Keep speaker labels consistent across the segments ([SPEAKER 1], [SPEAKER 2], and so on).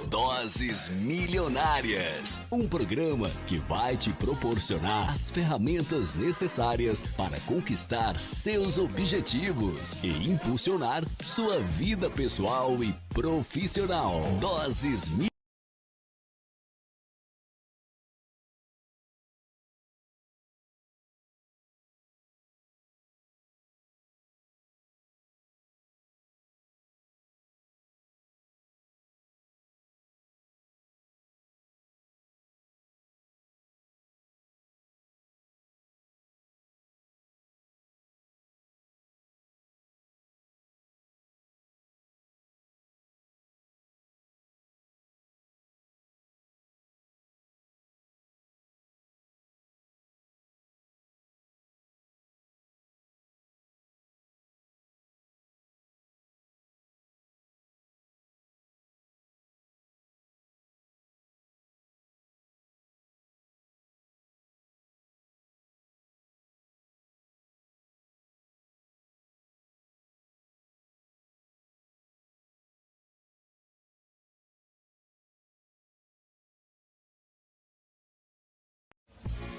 [SPEAKER 1] Doses Milionárias, um programa que vai te proporcionar as ferramentas necessárias para conquistar seus objetivos e impulsionar sua vida pessoal e profissional. Doses Milionárias.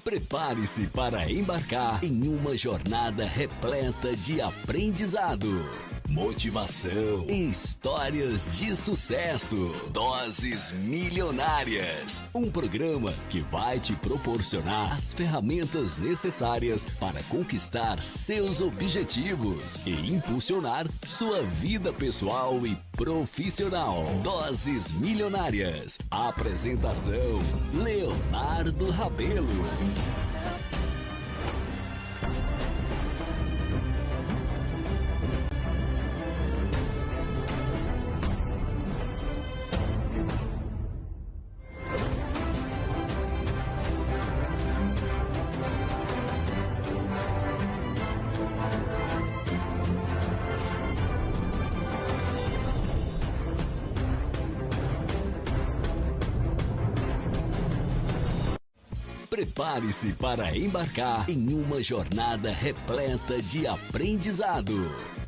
[SPEAKER 1] Prepare-se para embarcar em uma jornada repleta de aprendizado, motivação e histórias de sucesso. Doses Milionárias, um programa que vai te proporcionar as ferramentas necessárias para conquistar seus objetivos e impulsionar sua vida pessoal e profissional. Doses Milionárias. Apresentação: Leonardo Rabelo. Prepare-se para embarcar em uma jornada repleta de aprendizado,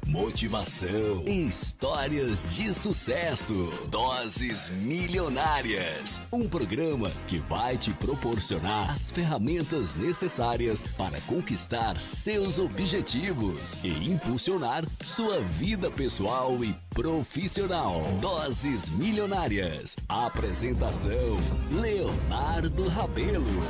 [SPEAKER 1] motivação e histórias de sucesso. Doses Milionárias, um programa que vai te proporcionar as ferramentas necessárias para conquistar seus objetivos e impulsionar sua vida pessoal e profissional. Doses Milionárias. Apresentação: Leonardo Rabelo.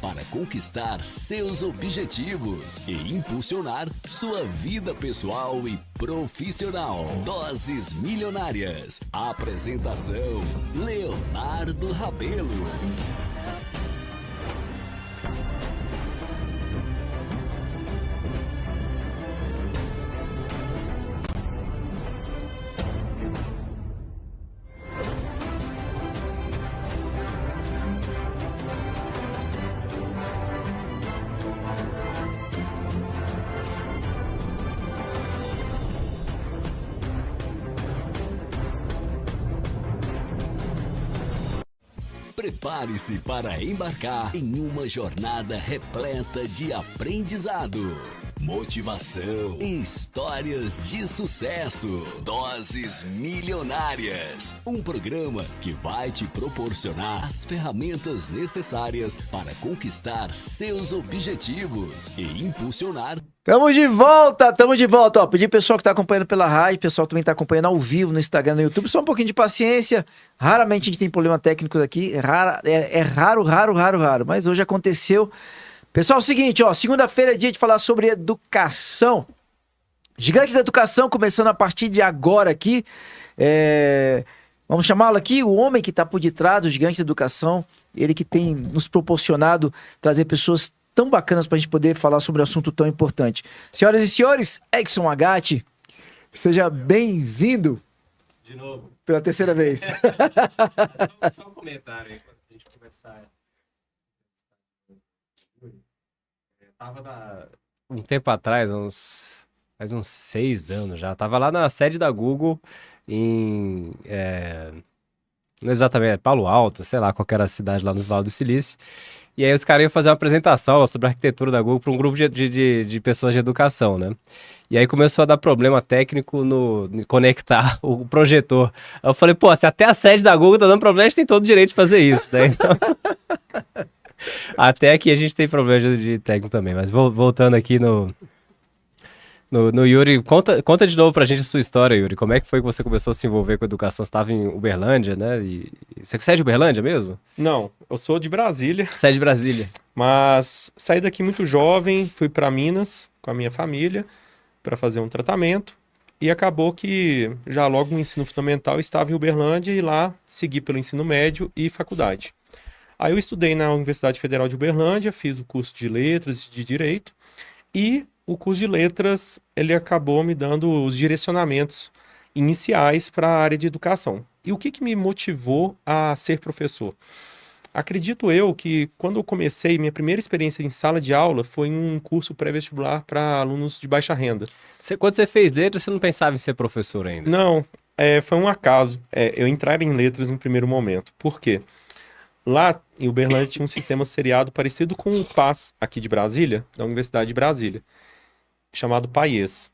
[SPEAKER 1] Para conquistar seus objetivos e impulsionar sua vida pessoal e profissional. Doses Milionárias. Apresentação: Leonardo Rabelo. Prepare-se para embarcar em uma jornada repleta de aprendizado, motivação e histórias de sucesso. Doses Milionárias, um programa que vai te proporcionar as ferramentas necessárias para conquistar seus objetivos e impulsionar.
[SPEAKER 2] Tamo de volta, tamo de volta. Ó, pedir pessoal que tá acompanhando pela rádio, pessoal que também tá acompanhando ao vivo no Instagram, no YouTube, só um pouquinho de paciência. Raramente a gente tem problema técnico aqui, é raro, mas hoje aconteceu. Pessoal, é o seguinte, ó, segunda-feira é dia de falar sobre educação. Gigantes da educação, começando a partir de agora aqui. Vamos chamá-lo aqui, o homem que tá por detrás do Gigantes da Educação, ele que tem nos proporcionado trazer pessoas tão bacanas para a gente poder falar sobre um assunto tão importante. Senhoras e senhores, Exxon Agatti, seja bem-vindo.
[SPEAKER 3] De novo.
[SPEAKER 2] Pela terceira vez.
[SPEAKER 3] Só um comentário aí, quando a gente começar. Um tempo atrás, faz uns 6 anos já, tava lá na sede da Google
[SPEAKER 4] não exatamente, Palo Alto, sei lá, qualquer cidade lá no Vale do Silício. E aí os caras iam fazer uma apresentação lá sobre a arquitetura da Google para um grupo de pessoas de educação, né? E aí começou a dar problema técnico em conectar o projetor. Aí eu falei, pô, se até a sede da Google tá dando problema, a gente tem todo o direito de fazer isso, né? Então, até aqui a gente tem problema de técnico também. Mas voltando aqui no Yuri, conta de novo pra gente a sua história, Yuri. Como é que foi que você começou a se envolver com a educação? Você estava em Uberlândia, né? Você é de Uberlândia mesmo?
[SPEAKER 5] Não, eu sou de Brasília,
[SPEAKER 4] Você é de Brasília.
[SPEAKER 5] mas saí daqui muito jovem, fui para Minas com a minha família para fazer um tratamento e acabou que já logo no ensino fundamental eu estava em Uberlândia e lá segui pelo ensino médio e faculdade. Aí eu estudei na Universidade Federal de Uberlândia, fiz o curso de Letras e de Direito e o curso de Letras ele acabou me dando os direcionamentos iniciais para a área de educação. E o que me motivou a ser professor? Acredito eu que quando eu comecei, minha primeira experiência em sala de aula foi em um curso pré-vestibular para alunos de baixa renda.
[SPEAKER 4] Quando você fez letras, você não pensava em ser professor ainda?
[SPEAKER 5] Não, foi um acaso eu entrar em letras no primeiro momento. Por quê? Lá em Uberlândia tinha um sistema seriado parecido com o PAS aqui de Brasília, da Universidade de Brasília, chamado PAIES.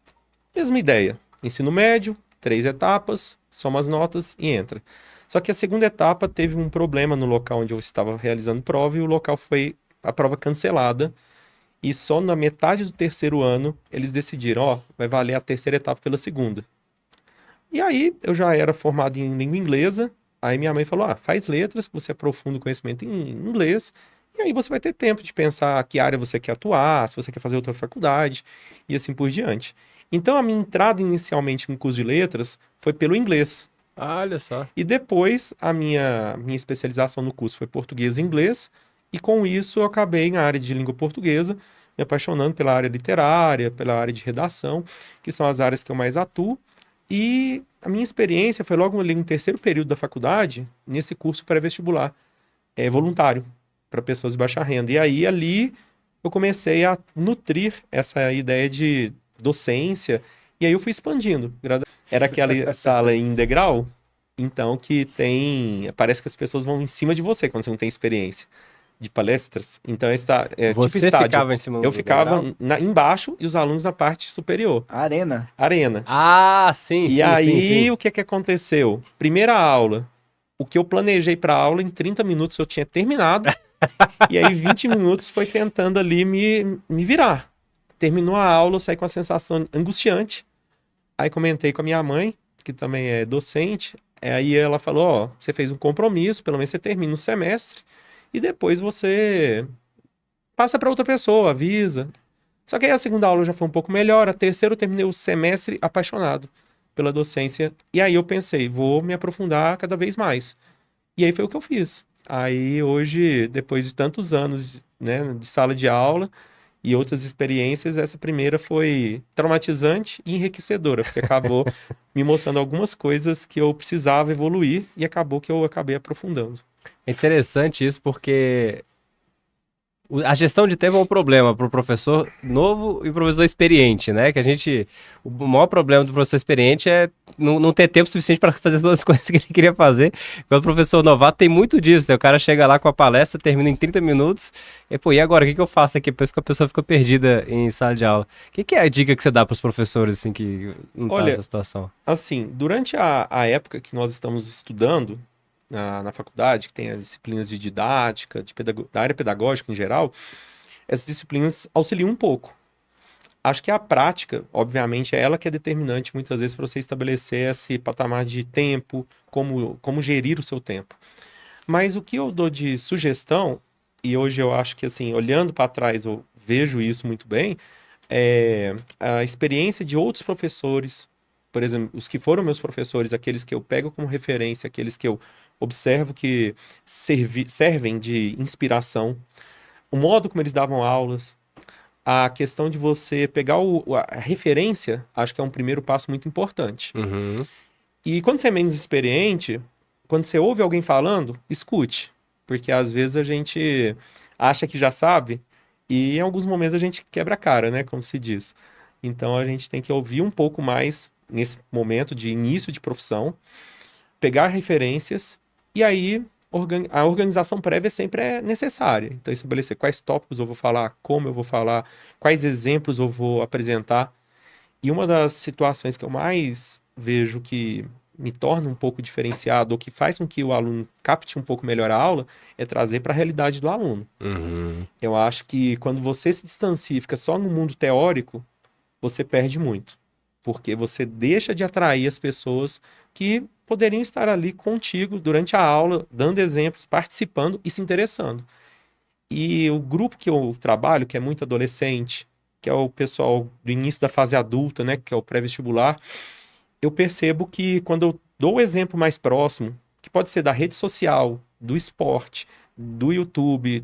[SPEAKER 5] Mesma ideia, ensino médio, 3 etapas, soma as notas e entra. Só que a segunda etapa teve um problema no local onde eu estava realizando prova e o local foi a prova cancelada. E só na metade do terceiro ano eles decidiram, ó, vai valer a terceira etapa pela segunda. E aí eu já era formado em língua inglesa, aí minha mãe falou, faz letras, você aprofunda o conhecimento em inglês, e aí você vai ter tempo de pensar que área você quer atuar, se você quer fazer outra faculdade, e assim por diante. Então a minha entrada inicialmente no curso de letras foi pelo inglês.
[SPEAKER 4] Olha só.
[SPEAKER 5] E depois a minha especialização no curso foi português e inglês, e com isso eu acabei na área de língua portuguesa, me apaixonando pela área literária, pela área de redação, que são as áreas que eu mais atuo. E a minha experiência foi logo ali no terceiro período da faculdade, nesse curso pré-vestibular, voluntário, para pessoas de baixa renda. E aí ali eu comecei a nutrir essa ideia de docência, e aí eu fui expandindo. Era aquela sala em degrau, então que parece que as pessoas vão em cima de você quando você não tem experiência de palestras. Então
[SPEAKER 4] Você
[SPEAKER 5] tipo estádio.
[SPEAKER 4] ficava em cima
[SPEAKER 5] Eu
[SPEAKER 4] do
[SPEAKER 5] ficava
[SPEAKER 4] degrau?
[SPEAKER 5] embaixo e os alunos na parte superior.
[SPEAKER 2] Arena.
[SPEAKER 5] Arena.
[SPEAKER 4] Ah, sim,
[SPEAKER 5] E
[SPEAKER 4] sim,
[SPEAKER 5] aí,
[SPEAKER 4] sim.
[SPEAKER 5] o que aconteceu? Primeira aula, o que eu planejei para a aula, em 30 minutos eu tinha terminado, e aí 20 minutos foi tentando ali me virar. Terminou a aula, eu saí com uma sensação angustiante, aí comentei com a minha mãe, que também é docente, aí ela falou, você fez um compromisso, pelo menos você termina o semestre, e depois você passa para outra pessoa, avisa. Só que aí a segunda aula já foi um pouco melhor, a terceira eu terminei o semestre apaixonado pela docência. E aí eu pensei, vou me aprofundar cada vez mais. E aí foi o que eu fiz. Aí hoje, depois de tantos anos, né, de sala de aula e outras experiências, essa primeira foi traumatizante e enriquecedora, porque acabou me mostrando algumas coisas que eu precisava evoluir e acabou que eu acabei aprofundando.
[SPEAKER 4] É interessante isso porque a gestão de tempo é um problema para o professor novo e professor experiente, né? O maior problema do professor experiente é não ter tempo suficiente para fazer todas as coisas que ele queria fazer. Quando o professor novato tem muito disso, né? O cara chega lá com a palestra, termina em 30 minutos, e agora, o que eu faço aqui? A pessoa fica perdida em sala de aula. O que é a dica que você dá para os professores, assim, que não tá nessa situação?
[SPEAKER 5] Assim, durante a época que nós estamos estudando, na faculdade, que tem as disciplinas de didática, da área pedagógica em geral, essas disciplinas auxiliam um pouco. Acho que a prática, obviamente, é ela que é determinante muitas vezes para você estabelecer esse patamar de tempo, como gerir o seu tempo. Mas o que eu dou de sugestão, e hoje eu acho que, assim, olhando para trás, eu vejo isso muito bem, é a experiência de outros professores, por exemplo, os que foram meus professores, aqueles que eu pego como referência, aqueles que eu observo que servem de inspiração, o modo como eles davam aulas, a questão de você pegar a referência, acho que é um primeiro passo muito importante.
[SPEAKER 4] Uhum.
[SPEAKER 5] E quando você é menos experiente, quando você ouve alguém falando, escute, porque às vezes a gente acha que já sabe e em alguns momentos a gente quebra a cara, né, como se diz. Então a gente tem que ouvir um pouco mais nesse momento de início de profissão, pegar referências E aí, a organização prévia sempre é necessária. Então, estabelecer quais tópicos eu vou falar, como eu vou falar, quais exemplos eu vou apresentar. E uma das situações que eu mais vejo que me torna um pouco diferenciado, ou que faz com que o aluno capte um pouco melhor a aula, é trazer para a realidade do aluno.
[SPEAKER 4] Uhum.
[SPEAKER 5] Eu acho que quando você se distancia e fica só no mundo teórico, você perde muito. Porque você deixa de atrair as pessoas que poderiam estar ali contigo durante a aula, dando exemplos, participando e se interessando. E o grupo que eu trabalho, que é muito adolescente, que é o pessoal do início da fase adulta, né, que é o pré-vestibular, eu percebo que quando eu dou o exemplo mais próximo, que pode ser da rede social, do esporte, do YouTube,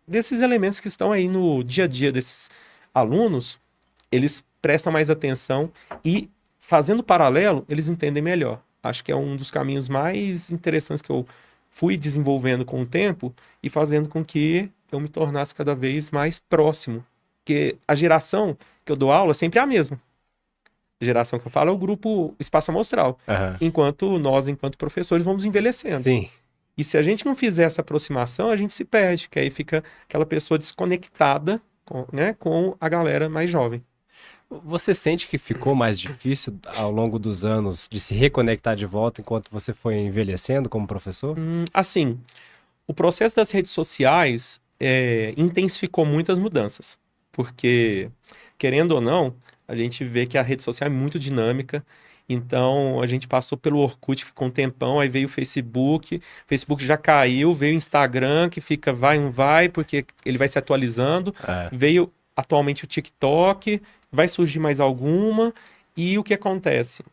[SPEAKER 5] desses elementos que estão aí no dia a dia desses alunos, eles prestam mais atenção e, fazendo paralelo, eles entendem melhor. Acho que é um dos caminhos mais interessantes que eu fui desenvolvendo com o tempo e fazendo com que eu me tornasse cada vez mais próximo. Porque a geração que eu dou aula sempre é a mesma. A geração que eu falo é o grupo espaço amostral.
[SPEAKER 4] Aham.
[SPEAKER 5] Enquanto nós, enquanto professores, vamos envelhecendo.
[SPEAKER 4] Sim.
[SPEAKER 5] E se a gente não fizer essa aproximação, a gente se perde, que aí fica aquela pessoa desconectada com a galera mais jovem.
[SPEAKER 4] Você sente que ficou mais difícil ao longo dos anos de se reconectar de volta enquanto você foi envelhecendo como professor?
[SPEAKER 5] Assim, o processo das redes sociais intensificou muitas mudanças. Porque, querendo ou não, a gente vê que a rede social é muito dinâmica. Então, a gente passou pelo Orkut, que ficou um tempão, aí veio o Facebook já caiu, veio o Instagram, que fica vai, não vai, porque ele vai se atualizando. Veio atualmente o TikTok, vai surgir mais alguma, e o que acontece?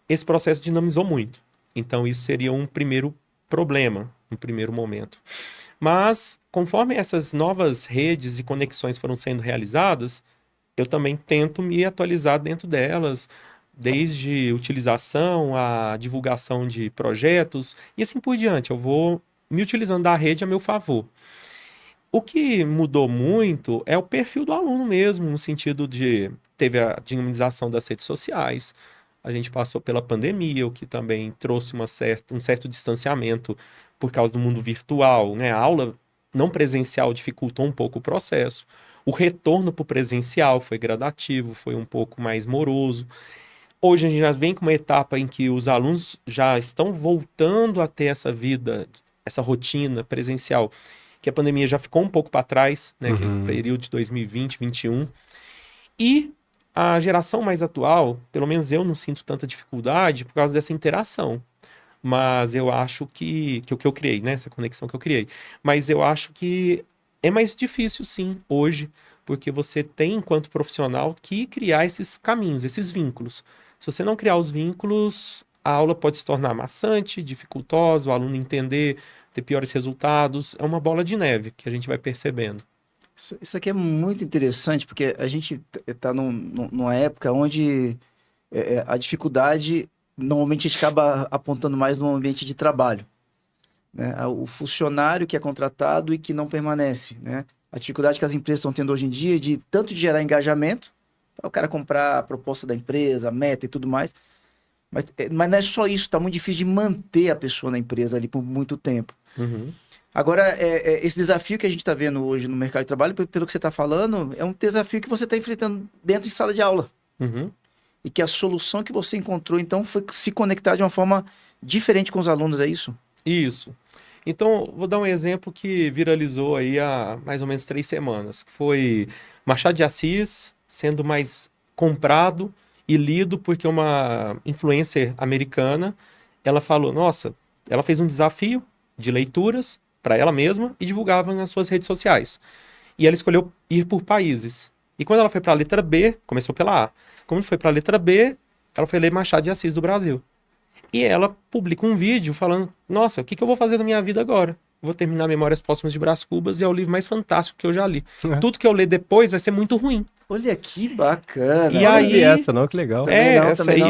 [SPEAKER 5] Esse processo dinamizou muito. Então, isso seria um primeiro problema, um primeiro momento. Mas, conforme essas novas redes e conexões foram sendo realizadas, eu também tento me atualizar dentro delas, desde utilização, a divulgação de projetos, e assim por diante. Eu vou me utilizando da rede a meu favor. O que mudou muito é o perfil do aluno mesmo, no sentido de teve a dinamização das redes sociais, a gente passou pela pandemia, o que também trouxe um certo distanciamento por causa do mundo virtual, né? A aula não presencial dificultou um pouco o processo. O retorno para o presencial foi gradativo, foi um pouco mais moroso. Hoje a gente já vem com uma etapa em que os alunos já estão voltando a ter essa vida, essa rotina presencial, que a pandemia já ficou um pouco para trás, né? Que é o período de 2020, 2021. E a geração mais atual, pelo menos eu não sinto tanta dificuldade por causa dessa interação. Mas eu acho que o que eu criei, né? Essa conexão que eu criei. Mas eu acho que é mais difícil, sim, hoje, porque você tem, enquanto profissional, que criar esses caminhos, esses vínculos. Se você não criar os vínculos, a aula pode se tornar maçante, dificultosa, o aluno entender, ter piores resultados. É uma bola de neve que a gente vai percebendo.
[SPEAKER 2] Isso aqui é muito interessante, porque a gente está numa época onde a dificuldade, normalmente a gente acaba apontando mais no ambiente de trabalho, né? O funcionário que é contratado e que não permanece, né? A dificuldade que as empresas estão tendo hoje em dia tanto de gerar engajamento, para o cara comprar a proposta da empresa, a meta e tudo mais, mas não é só isso, está muito difícil de manter a pessoa na empresa ali por muito tempo. Agora, esse desafio que a gente está vendo hoje no mercado de trabalho, pelo que você está falando, é um desafio que você está enfrentando dentro de sala de aula. E que a solução que você encontrou, então, foi se conectar de uma forma diferente com os alunos, é isso?
[SPEAKER 5] Isso. Então, vou dar um exemplo que viralizou aí há mais ou menos 3 semanas, que foi Machado de Assis sendo mais comprado e lido porque uma influencer americana, ela falou, nossa, ela fez um desafio de leituras para ela mesma e divulgava nas suas redes sociais. E ela escolheu ir por países. E quando ela foi para a letra B, começou pela A. Quando foi para a letra B, ela foi ler Machado de Assis do Brasil. E ela publica um vídeo falando, nossa, o que eu vou fazer na minha vida agora? Vou terminar Memórias Póstumas de Brás Cubas e é o livro mais fantástico que eu já li. Tudo que eu ler depois vai ser muito ruim.
[SPEAKER 2] Olha que bacana.
[SPEAKER 5] E aí,
[SPEAKER 4] essa não, que legal.
[SPEAKER 5] Essa aí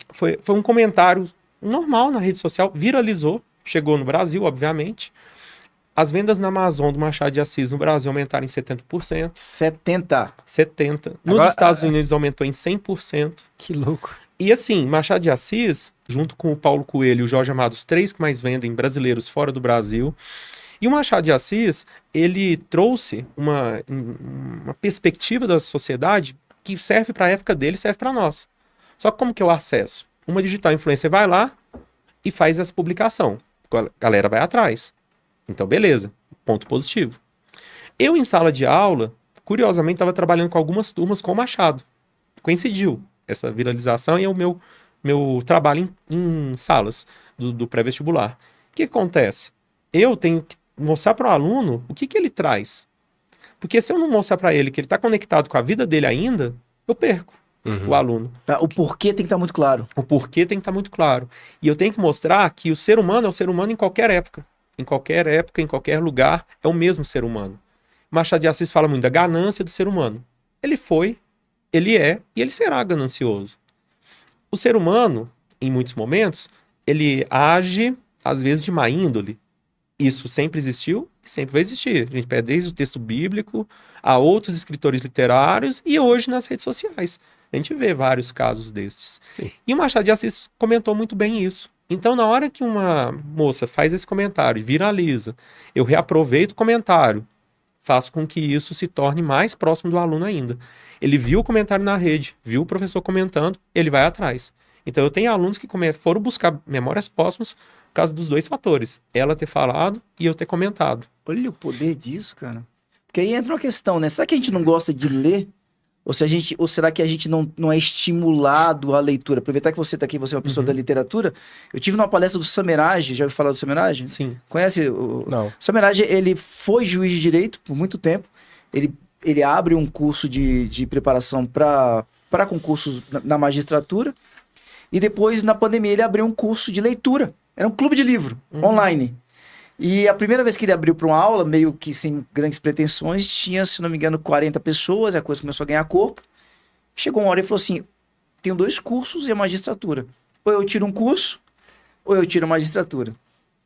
[SPEAKER 5] foi um comentário normal na rede social, viralizou, chegou no Brasil, obviamente. As vendas na Amazon do Machado de Assis no Brasil aumentaram em 70%.
[SPEAKER 2] 70%.
[SPEAKER 5] 70%. Nos
[SPEAKER 2] Agora,
[SPEAKER 5] Estados Unidos aumentou em 100%.
[SPEAKER 4] Que louco.
[SPEAKER 5] E assim, Machado de Assis, junto com o Paulo Coelho e o Jorge Amado, os três que mais vendem brasileiros fora do Brasil. E o Machado de Assis, ele trouxe uma perspectiva da sociedade que serve para a época dele, serve para nós. Só que como que é o acesso? Uma digital influencer vai lá e faz essa publicação. A galera vai atrás. Então, beleza. Ponto positivo. Eu, em sala de aula, curiosamente, estava trabalhando com algumas turmas com o Machado. Coincidiu essa viralização e é o meu trabalho em salas do pré-vestibular. O que acontece? Eu tenho que mostrar para o aluno o que ele traz. Porque se eu não mostrar para ele que ele está conectado com a vida dele ainda, eu perco o aluno.
[SPEAKER 2] Tá, o porquê tem que estar muito claro.
[SPEAKER 5] O porquê tem que estar muito claro. E eu tenho que mostrar que o ser humano é o ser humano em qualquer época. Em qualquer época, em qualquer lugar, é o mesmo ser humano. Machado de Assis fala muito da ganância do ser humano. Ele foi, ele é e ele será ganancioso. O ser humano, em muitos momentos, ele age, às vezes, de má índole. Isso sempre existiu e sempre vai existir. A gente pega desde o texto bíblico a outros escritores literários e hoje nas redes sociais. A gente vê vários casos destes.
[SPEAKER 4] Sim.
[SPEAKER 5] E o Machado de Assis comentou muito bem isso. Então, na hora que uma moça faz esse comentário e viraliza, eu reaproveito o comentário, faço com que isso se torne mais próximo do aluno ainda. Ele viu o comentário na rede, viu o professor comentando, ele vai atrás. Então, eu tenho alunos que foram buscar memórias póstumas por causa dos dois fatores. Ela ter falado e eu ter comentado.
[SPEAKER 2] Olha o poder disso, cara. Porque aí entra uma questão, né? Será que a gente não gosta de ler? Ou será que a gente não é estimulado à leitura? Aproveitar que você está aqui, você é uma pessoa da literatura. Eu tive numa palestra do Samerage, já ouviu falar do Samerage?
[SPEAKER 5] Sim.
[SPEAKER 2] Conhece?
[SPEAKER 4] Não.
[SPEAKER 2] Samerage, ele foi juiz de direito por muito tempo. Ele abre um curso de preparação para concursos na magistratura. E depois, na pandemia, ele abriu um curso de leitura. Era um clube de livro, online. E a primeira vez que ele abriu para uma aula, meio que sem grandes pretensões, tinha, se não me engano, 40 pessoas, a coisa começou a ganhar corpo. Chegou uma hora e falou assim, tenho 2 cursos e a magistratura. Ou eu tiro um curso, ou eu tiro a magistratura.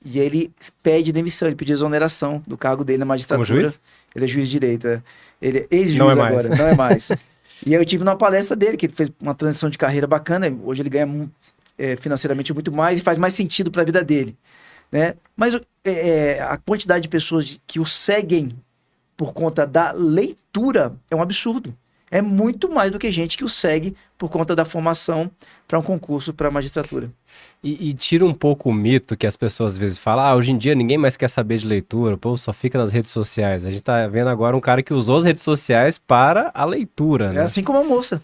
[SPEAKER 2] E aí ele pede demissão, ele pediu exoneração do cargo dele na magistratura.
[SPEAKER 4] Como juiz?
[SPEAKER 2] Ele é juiz de direito, é. Ele é ex-juiz
[SPEAKER 4] Não é mais.
[SPEAKER 2] agora, não é mais. E aí eu tive numa palestra dele, que ele fez uma transição de carreira bacana, hoje ele ganha financeiramente muito mais e faz mais sentido para a vida dele. Né? Mas a quantidade de pessoas que o seguem por conta da leitura é um absurdo. É muito mais do que gente que o segue por conta da formação para um concurso para a magistratura.
[SPEAKER 4] E tira um pouco o mito que as pessoas às vezes falam, hoje em dia ninguém mais quer saber de leitura, o povo só fica nas redes sociais. A gente tá vendo agora um cara que usou as redes sociais para a leitura, né?
[SPEAKER 2] É assim como a moça.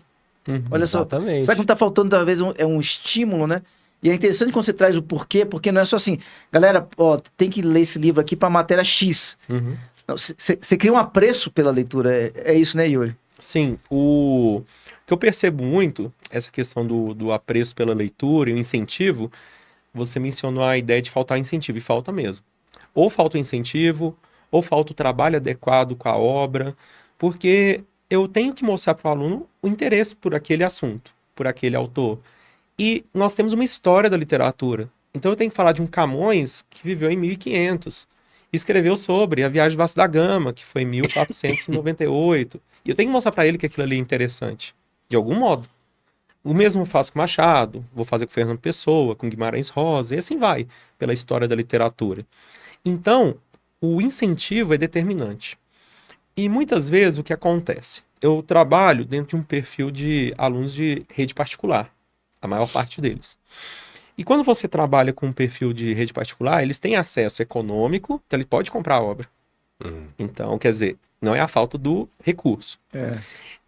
[SPEAKER 2] Olha
[SPEAKER 4] Exatamente.
[SPEAKER 2] só, sabe que não tá faltando, talvez, um estímulo, né? E é interessante quando você traz o porquê, porque não é só assim, galera, ó, tem que ler esse livro aqui para matéria X. Você cria um apreço pela leitura, é isso, né, Yuri?
[SPEAKER 5] Sim, o que eu percebo muito, essa questão do apreço pela leitura e o incentivo, você mencionou a ideia de faltar incentivo, e falta mesmo. Ou falta o incentivo, ou falta o trabalho adequado com a obra, porque eu tenho que mostrar para o aluno o interesse por aquele assunto, por aquele autor. E nós temos uma história da literatura. Então eu tenho que falar de um Camões que viveu em 1500. Escreveu sobre a Viagem de Vasco da Gama, que foi em 1498. E eu tenho que mostrar para ele que aquilo ali é interessante, de algum modo. O mesmo eu faço com Machado, vou fazer com Fernando Pessoa, com Guimarães Rosa, e assim vai, pela história da literatura. Então, o incentivo é determinante. E muitas vezes o que acontece? Eu trabalho dentro de um perfil de alunos de rede particular, a maior parte deles. E quando você trabalha com um perfil de rede particular, eles têm acesso econômico, então ele pode comprar a obra. Então, quer dizer, não é a falta do recurso.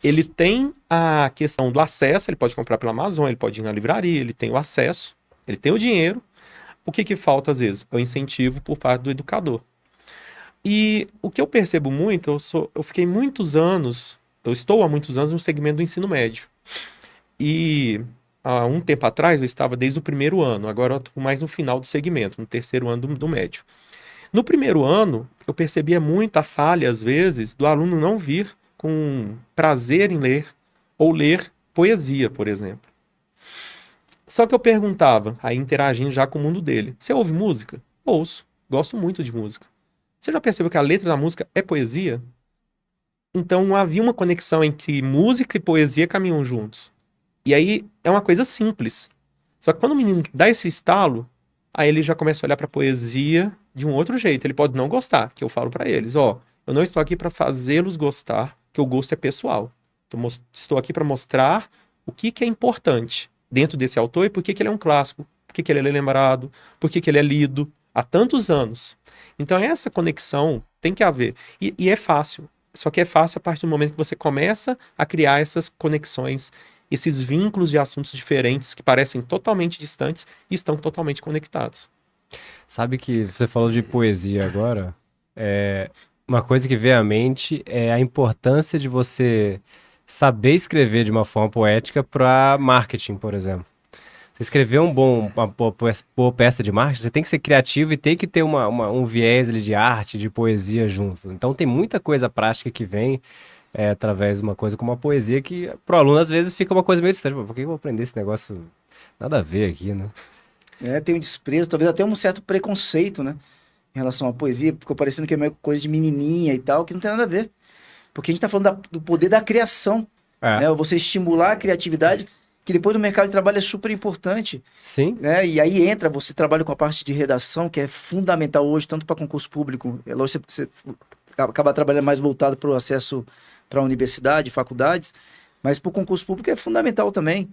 [SPEAKER 5] Ele tem a questão do acesso, ele pode comprar pela Amazon, ele pode ir na livraria, ele tem o acesso, ele tem o dinheiro. O que falta às vezes? É o incentivo por parte do educador. E o que eu percebo muito, eu fiquei muitos anos, eu estou há muitos anos no segmento do ensino médio. E há um tempo atrás eu estava desde o primeiro ano, agora eu estou mais no final do segmento, no terceiro ano do médio. No primeiro ano, eu percebia muita falha, às vezes, do aluno não vir com prazer em ler, ou ler poesia, por exemplo. Só que eu perguntava, aí interagindo já com o mundo dele, você ouve música? Ouço, gosto muito de música. Você já percebeu que a letra da música é poesia? Então havia uma conexão em que música e poesia caminham juntos. E aí é uma coisa simples. Só que quando o menino dá esse estalo, aí ele já começa a olhar para a poesia de um outro jeito. Ele pode não gostar, que eu falo para eles, ó, eu não estou aqui para fazê-los gostar, que o gosto é pessoal. Estou aqui para mostrar o que é importante dentro desse autor e por que ele é um clássico, por que ele é lembrado, por que ele é lido há tantos anos. Então essa conexão tem que haver. E é fácil. Só que é fácil a partir do momento que você começa a criar essas conexões, esses vínculos de assuntos diferentes que parecem totalmente distantes e estão totalmente conectados.
[SPEAKER 4] Sabe que você falou de poesia agora? Uma coisa que vem à mente é a importância de você saber escrever de uma forma poética para marketing, por exemplo. Você escrever uma boa peça de marketing, você tem que ser criativo e tem que ter um viés ali de arte, de poesia junto. Então tem muita coisa prática que vem através de uma coisa como a poesia que pro aluno às vezes fica uma coisa meio distante. Por que eu vou aprender esse negócio? Nada a ver aqui, né?
[SPEAKER 2] Tem um desprezo, talvez até um certo preconceito, né? Em relação à poesia, ficou parecendo que é meio coisa de menininha e tal, que não tem nada a ver. Porque a gente tá falando do poder da criação, né? Você estimular a criatividade, que depois do mercado de trabalho é super importante.
[SPEAKER 4] Sim.
[SPEAKER 2] Né? E aí você trabalha com a parte de redação, que é fundamental hoje, tanto para concurso público, é lógico que você acaba trabalhando mais voltado para o acesso para a universidade, faculdades, mas para o concurso público é fundamental também.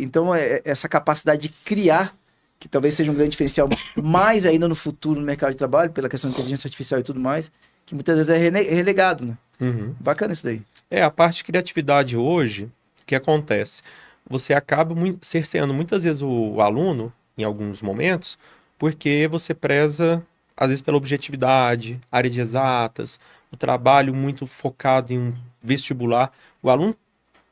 [SPEAKER 2] Então, essa capacidade de criar, que talvez seja um grande diferencial mais ainda no futuro no mercado de trabalho, pela questão de inteligência artificial e tudo mais, que muitas vezes é relegado, né?
[SPEAKER 5] Uhum.
[SPEAKER 2] Bacana isso daí.
[SPEAKER 5] A parte de criatividade hoje, o que acontece? Você acaba cerceando muitas vezes o aluno, em alguns momentos, porque você preza, às vezes, pela objetividade, área de exatas, o trabalho muito focado em um vestibular. O aluno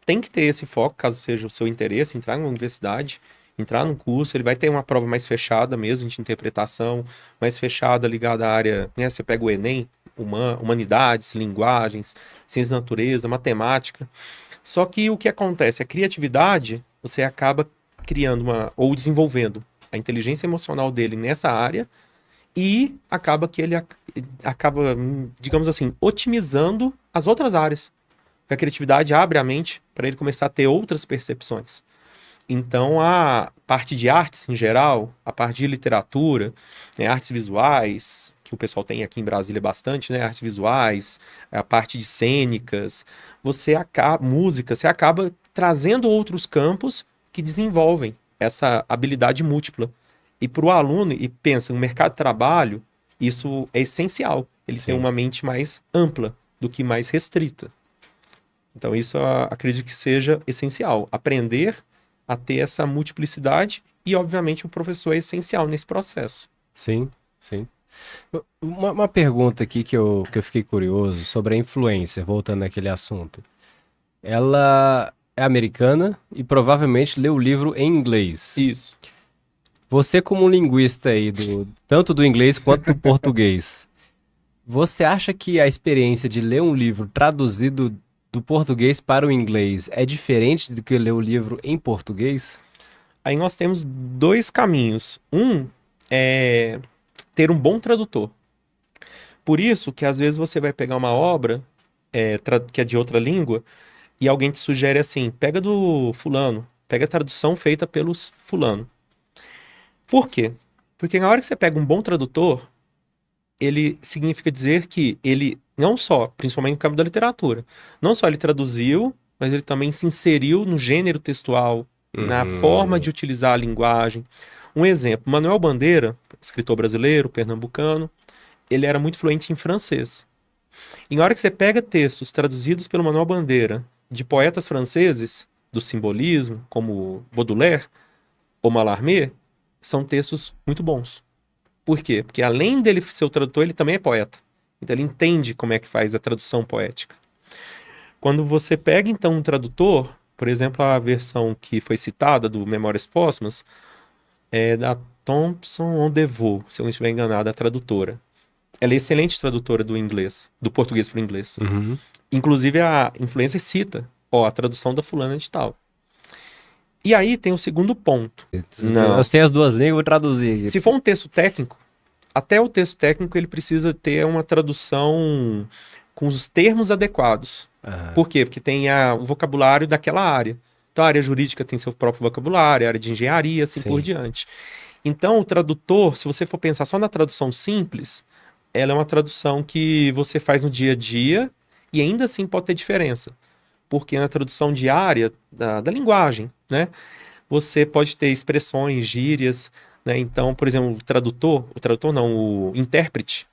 [SPEAKER 5] tem que ter esse foco, caso seja o seu interesse, entrar numa universidade, entrar num curso, ele vai ter uma prova mais fechada mesmo, de interpretação, mais fechada, ligada à área, né? Você pega o Enem, humanidades, linguagens, ciências da natureza, matemática. Só que o que acontece? A criatividade, você acaba criando ou desenvolvendo a inteligência emocional dele nessa área e acaba que ele acaba, digamos assim, otimizando as outras áreas. A criatividade abre a mente para ele começar a ter outras percepções. Então, a parte de artes em geral, a parte de literatura, artes visuais, que o pessoal tem aqui em Brasília bastante, né? Artes visuais, a parte de cênicas, música, você acaba trazendo outros campos que desenvolvem essa habilidade múltipla. E para o aluno, e pensa, no mercado de trabalho, isso é essencial. Ele tem uma mente mais ampla do que mais restrita. Então, isso acredito que seja essencial. Aprender a ter essa multiplicidade e, obviamente, o professor é essencial nesse processo.
[SPEAKER 4] Sim, sim. Uma pergunta aqui que eu fiquei curioso sobre a influencer, voltando naquele assunto. Ela é americana e provavelmente leu o livro em inglês.
[SPEAKER 5] Isso.
[SPEAKER 4] Você, como linguista aí, tanto do inglês quanto do português, você acha que a experiência de ler um livro traduzido do português para o inglês é diferente do que ler o livro em português?
[SPEAKER 5] Aí nós temos dois caminhos. Um é ter um bom tradutor. Por isso que às vezes você vai pegar uma obra que é de outra língua e alguém te sugere assim, pega do fulano, pega a tradução feita pelos fulano. Por quê? Porque na hora que você pega um bom tradutor, ele significa dizer que ele não só, principalmente no campo da literatura, não só ele traduziu, mas ele também se inseriu no gênero textual, na forma de utilizar a linguagem. Um exemplo, Manuel Bandeira, escritor brasileiro, pernambucano, ele era muito fluente em francês. E na hora que você pega textos traduzidos pelo Manuel Bandeira, de poetas franceses, do simbolismo, como Baudelaire ou Mallarmé, são textos muito bons. Por quê? Porque além dele ser o tradutor, ele também é poeta. Então ele entende como é que faz a tradução poética. Quando você pega então um tradutor, por exemplo, a versão que foi citada do Memórias Póstumas, é da Thompson Ondevaux, se eu não estiver enganado, a tradutora. Ela é excelente tradutora do inglês, do português para o inglês.
[SPEAKER 4] Uhum.
[SPEAKER 5] Inclusive a influencer cita, a tradução da fulana de tal. E aí tem o segundo ponto.
[SPEAKER 4] Não. Eu sei as duas línguas, vou traduzir.
[SPEAKER 5] Se for um texto técnico, até o texto técnico ele precisa ter uma tradução com os termos adequados.
[SPEAKER 4] Uhum.
[SPEAKER 5] Por quê? Porque tem o vocabulário daquela área. Então a área jurídica tem seu próprio vocabulário, a área de engenharia, assim
[SPEAKER 4] Sim.
[SPEAKER 5] por diante. Então o tradutor, se você for pensar só na tradução simples, ela é uma tradução que você faz no dia a dia e ainda assim pode ter diferença. Porque na tradução diária da linguagem, né, você pode ter expressões, gírias, né? Então, por exemplo, o tradutor não, o intérprete,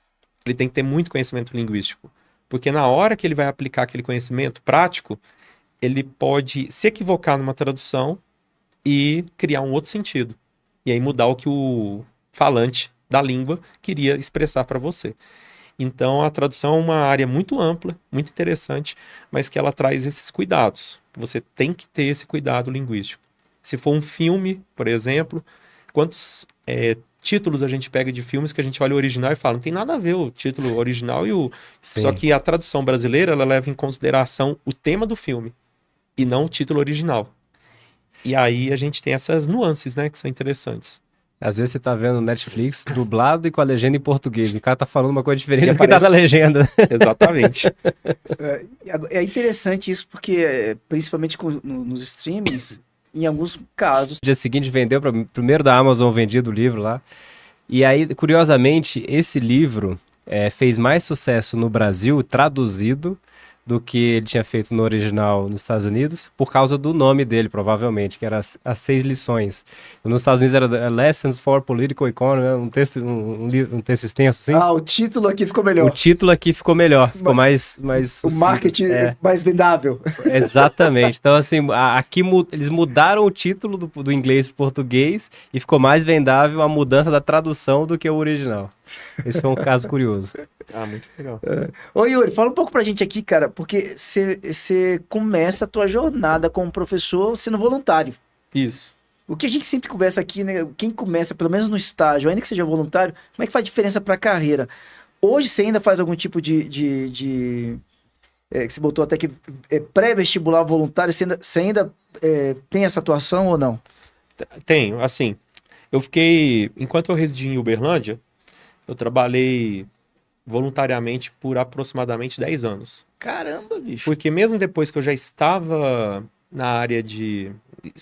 [SPEAKER 5] ele tem que ter muito conhecimento linguístico. Porque na hora que ele vai aplicar aquele conhecimento prático, ele pode se equivocar numa tradução e criar um outro sentido. E aí mudar o que o falante da língua queria expressar para você. Então, a tradução é uma área muito ampla, muito interessante, mas que ela traz esses cuidados. Você tem que ter esse cuidado linguístico. Se for um filme, por exemplo, quantos títulos a gente pega de filmes que a gente olha o original e fala, não tem nada a ver o título original e o...
[SPEAKER 4] Sim.
[SPEAKER 5] Só que a tradução brasileira, ela leva em consideração o tema do filme e não o título original. E aí a gente tem essas nuances, né, que são interessantes.
[SPEAKER 4] Às vezes você tá vendo Netflix dublado e com a legenda em português. O cara tá falando uma coisa diferente do que tá
[SPEAKER 5] aparece-
[SPEAKER 4] na legenda.
[SPEAKER 5] Exatamente.
[SPEAKER 2] É interessante isso porque, principalmente nos streamings, em alguns casos,
[SPEAKER 4] No dia seguinte vendeu, primeiro da Amazon vendido o livro lá. E aí, curiosamente, esse livro fez mais sucesso no Brasil, traduzido, do que ele tinha feito no original nos Estados Unidos, por causa do nome dele, provavelmente, que era as 6 lições. Nos Estados Unidos era Lessons for Political Economy, né? um texto extenso, assim.
[SPEAKER 2] o título aqui ficou
[SPEAKER 4] O
[SPEAKER 2] melhor.
[SPEAKER 4] título aqui ficou melhor, ficou mais
[SPEAKER 2] O
[SPEAKER 4] sucinto.
[SPEAKER 2] marketing é mais vendável.
[SPEAKER 4] Exatamente. Então, assim, aqui eles mudaram o título do inglês para o português e ficou mais vendável a mudança da tradução do que o original. Esse foi um caso curioso.
[SPEAKER 5] Ah, muito legal.
[SPEAKER 2] Ô Yuri, fala um pouco pra gente aqui, cara, porque você começa a tua jornada como professor sendo voluntário.
[SPEAKER 5] Isso.
[SPEAKER 2] O que a gente sempre conversa aqui, né? Quem começa, pelo menos no estágio, ainda que seja voluntário, como é que faz diferença pra carreira? Hoje você ainda faz algum tipo que você botou até que pré-vestibular voluntário, você ainda tem essa atuação ou não?
[SPEAKER 5] Tenho, assim, enquanto eu residi em Uberlândia, eu trabalhei voluntariamente por aproximadamente 10 anos.
[SPEAKER 2] Caramba, bicho.
[SPEAKER 5] Porque mesmo depois que eu já estava na área de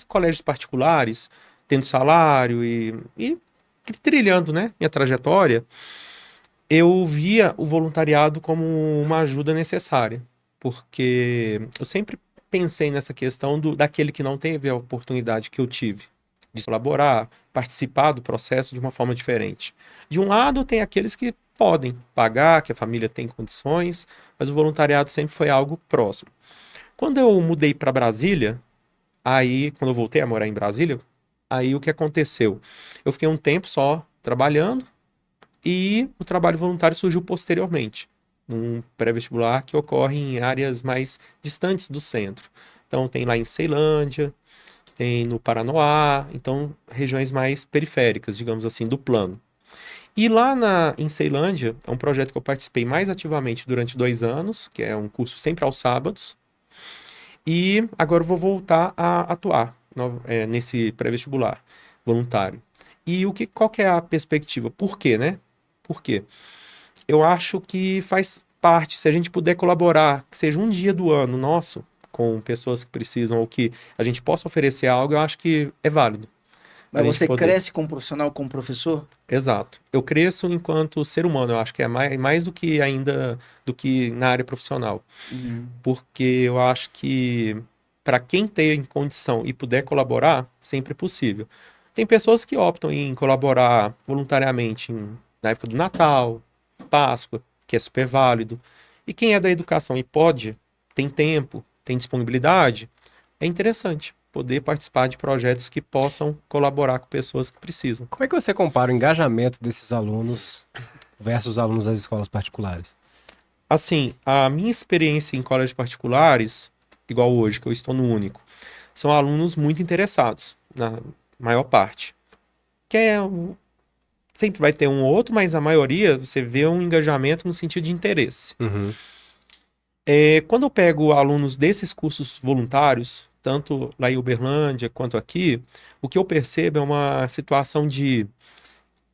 [SPEAKER 5] colégios particulares, tendo salário e trilhando, né, minha trajetória, eu via o voluntariado como uma ajuda necessária. Porque eu sempre pensei nessa questão daquele que não teve a oportunidade que eu tive de colaborar, participar do processo de uma forma diferente. De um lado, tem aqueles que podem pagar, que a família tem condições, mas o voluntariado sempre foi algo próximo. Quando eu mudei para Brasília, quando eu voltei a morar em Brasília, aí o que aconteceu? Eu fiquei um tempo só trabalhando e o trabalho voluntário surgiu posteriormente, num pré-vestibular que ocorre em áreas mais distantes do centro. Então tem lá em Ceilândia, tem no Paranoá, então regiões mais periféricas, digamos assim, do plano. E lá em Ceilândia, é um projeto que eu participei mais ativamente durante 2 anos, que é um curso sempre aos sábados, e agora eu vou voltar a atuar nesse pré-vestibular voluntário. E qual que é a perspectiva? Por quê, né? Por quê? Eu acho que faz parte, se a gente puder colaborar, que seja um dia do ano nosso, com pessoas que precisam ou que a gente possa oferecer algo, eu acho que é válido.
[SPEAKER 2] Mas
[SPEAKER 5] a gente
[SPEAKER 2] você
[SPEAKER 5] poder.
[SPEAKER 2] cresce como profissional, como professor?
[SPEAKER 5] Exato. Eu cresço enquanto ser humano, eu acho que é mais do que ainda do que na área profissional. Porque eu acho que para quem tem condição e puder colaborar, sempre é possível. Tem pessoas que optam em colaborar voluntariamente na época do Natal, Páscoa, que é super válido. E quem é da educação e tem tempo, tem disponibilidade, é interessante poder participar de projetos que possam colaborar com pessoas que precisam.
[SPEAKER 4] Como é que você compara o engajamento desses alunos versus os alunos das escolas particulares?
[SPEAKER 5] Assim, a minha experiência em colégios particulares, igual hoje, que eu estou no único, são alunos muito interessados, na maior parte. Sempre vai ter um ou outro, mas a maioria você vê um engajamento no sentido de interesse.
[SPEAKER 4] Uhum.
[SPEAKER 5] Quando eu pego alunos desses cursos voluntários, tanto lá em Uberlândia quanto aqui, o que eu percebo é uma situação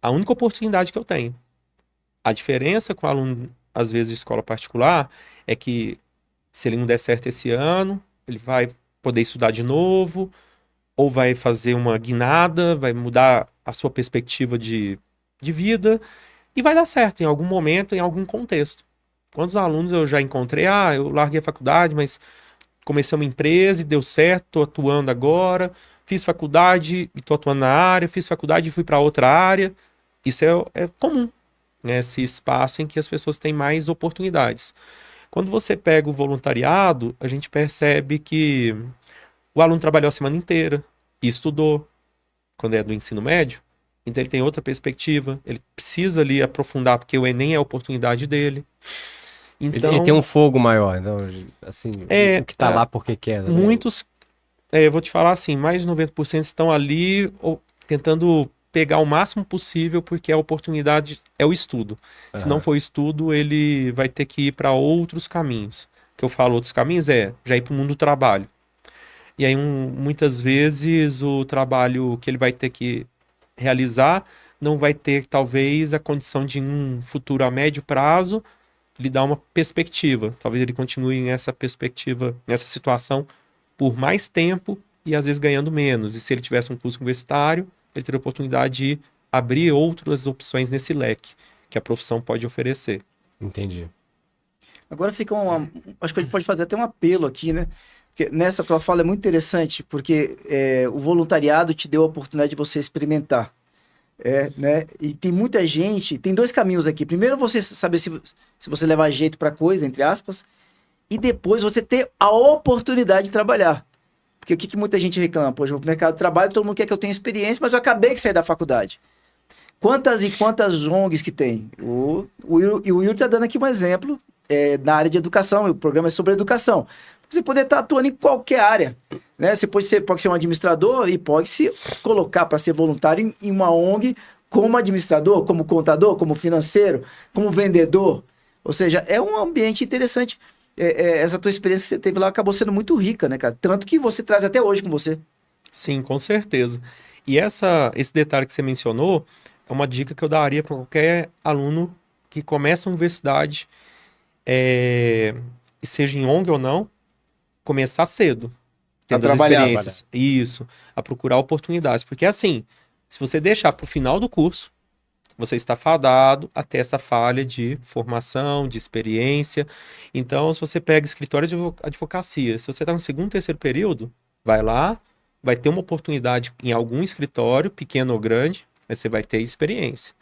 [SPEAKER 5] a única oportunidade que eu tenho. A diferença com o aluno, às vezes, de escola particular, é que se ele não der certo esse ano, ele vai poder estudar de novo, ou vai fazer uma guinada, vai mudar a sua perspectiva de vida, e vai dar certo em algum momento, em algum contexto. Quantos alunos eu já encontrei? Eu larguei a faculdade, mas comecei uma empresa e deu certo, estou atuando agora, fiz faculdade e estou atuando na área, fiz faculdade e fui para outra área. Isso é comum, né? Esse espaço em que as pessoas têm mais oportunidades. Quando você pega o voluntariado, a gente percebe que o aluno trabalhou a semana inteira e estudou, quando é do ensino médio, então ele tem outra perspectiva, ele precisa ali aprofundar, porque o Enem é a oportunidade dele. Então,
[SPEAKER 4] Ele tem um fogo maior, então, assim, o que tá lá porque quer. Né?
[SPEAKER 5] Muitos, eu vou te falar assim, mais de 90% estão ali tentando pegar o máximo possível, porque a oportunidade é o estudo. Se não for o estudo, ele vai ter que ir para outros caminhos. O que eu falo, outros caminhos já ir para o mundo do trabalho. E aí, muitas vezes, o trabalho que ele vai ter que realizar não vai ter, talvez, a condição de, em um futuro a médio prazo, lhe dar uma perspectiva. Talvez ele continue nessa perspectiva, nessa situação, por mais tempo e, às vezes, ganhando menos. E se ele tivesse um curso universitário, ele teria a oportunidade de abrir outras opções nesse leque que a profissão pode oferecer.
[SPEAKER 4] Entendi.
[SPEAKER 2] Agora fica acho que a gente pode fazer até um apelo aqui, né? Porque nessa tua fala é muito interessante, porque o voluntariado te deu a oportunidade de você experimentar. Né? E tem muita gente, tem dois caminhos aqui. Primeiro, você saber se você levar jeito para coisa, entre aspas, e depois você ter a oportunidade de trabalhar. Porque o que muita gente reclama? Poxa, no mercado de trabalho todo mundo quer que eu tenha experiência, mas eu acabei de sair da faculdade. Quantas e quantas ONGs que tem? O Yuri está dando aqui um exemplo na área de educação, o programa é sobre educação. Você poder estar atuando em qualquer área, né? Você pode ser um administrador e pode se colocar para ser voluntário em uma ONG como administrador, como contador, como financeiro, como vendedor. Ou seja, é um ambiente interessante. Essa tua experiência que você teve lá acabou sendo muito rica, né, cara? Tanto que você traz até hoje com você.
[SPEAKER 5] Sim, com certeza. E esse detalhe que você mencionou é uma dica que eu daria para qualquer aluno que começa a universidade, seja em ONG ou não, começar cedo, tendo as experiências. Isso, a procurar oportunidades. Porque assim, se você deixar para o final do curso, você está fadado até essa falha de formação, de experiência. Então, se você pega escritório de advocacia, se você está no segundo, terceiro período, vai lá, vai ter uma oportunidade em algum escritório, pequeno ou grande, mas você vai ter experiência.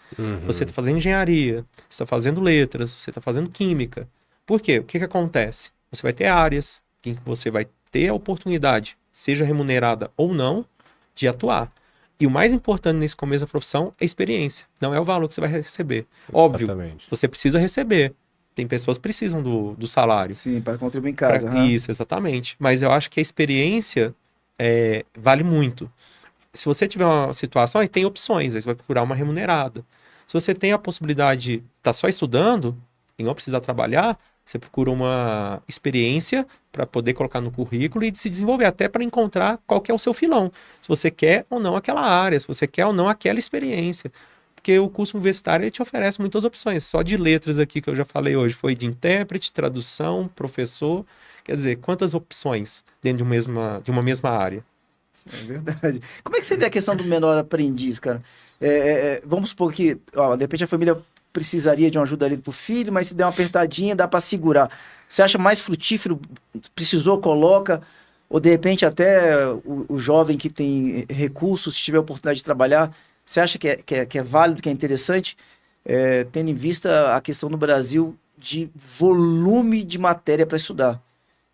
[SPEAKER 5] Você está fazendo engenharia, você está fazendo letras, você está fazendo química. Por quê? O que acontece? Você vai ter áreas em que você vai ter a oportunidade, seja remunerada ou não, de atuar. E o mais importante nesse começo da profissão é a experiência, não é o valor que você vai receber. Óbvio, você precisa receber. Tem pessoas que precisam do salário.
[SPEAKER 2] Sim, para contribuir em casa.
[SPEAKER 5] Isso, exatamente. Mas eu acho que a experiência vale muito. Se você tiver uma situação, aí tem opções, aí você vai procurar uma remunerada. Se você tem a possibilidade de estar só estudando e não precisar trabalhar, você procura uma experiência para poder colocar no currículo e de se desenvolver, até para encontrar qual que é o seu filão. Se você quer ou não aquela área, se você quer ou não aquela experiência. Porque o curso universitário ele te oferece muitas opções. Só de letras aqui que eu já falei hoje, foi de intérprete, tradução, professor. Quer dizer, quantas opções dentro de uma mesma área?
[SPEAKER 2] É verdade. Como é que você vê a questão do menor aprendiz, cara? Vamos supor que, de repente, a família precisaria de uma ajuda ali pro filho, mas se der uma apertadinha, dá para segurar. Você acha mais frutífero? Precisou, coloca? Ou, de repente, até o jovem que tem recursos, se tiver oportunidade de trabalhar, você acha que é válido, que é interessante? Tendo em vista a questão no Brasil de volume de matéria para estudar.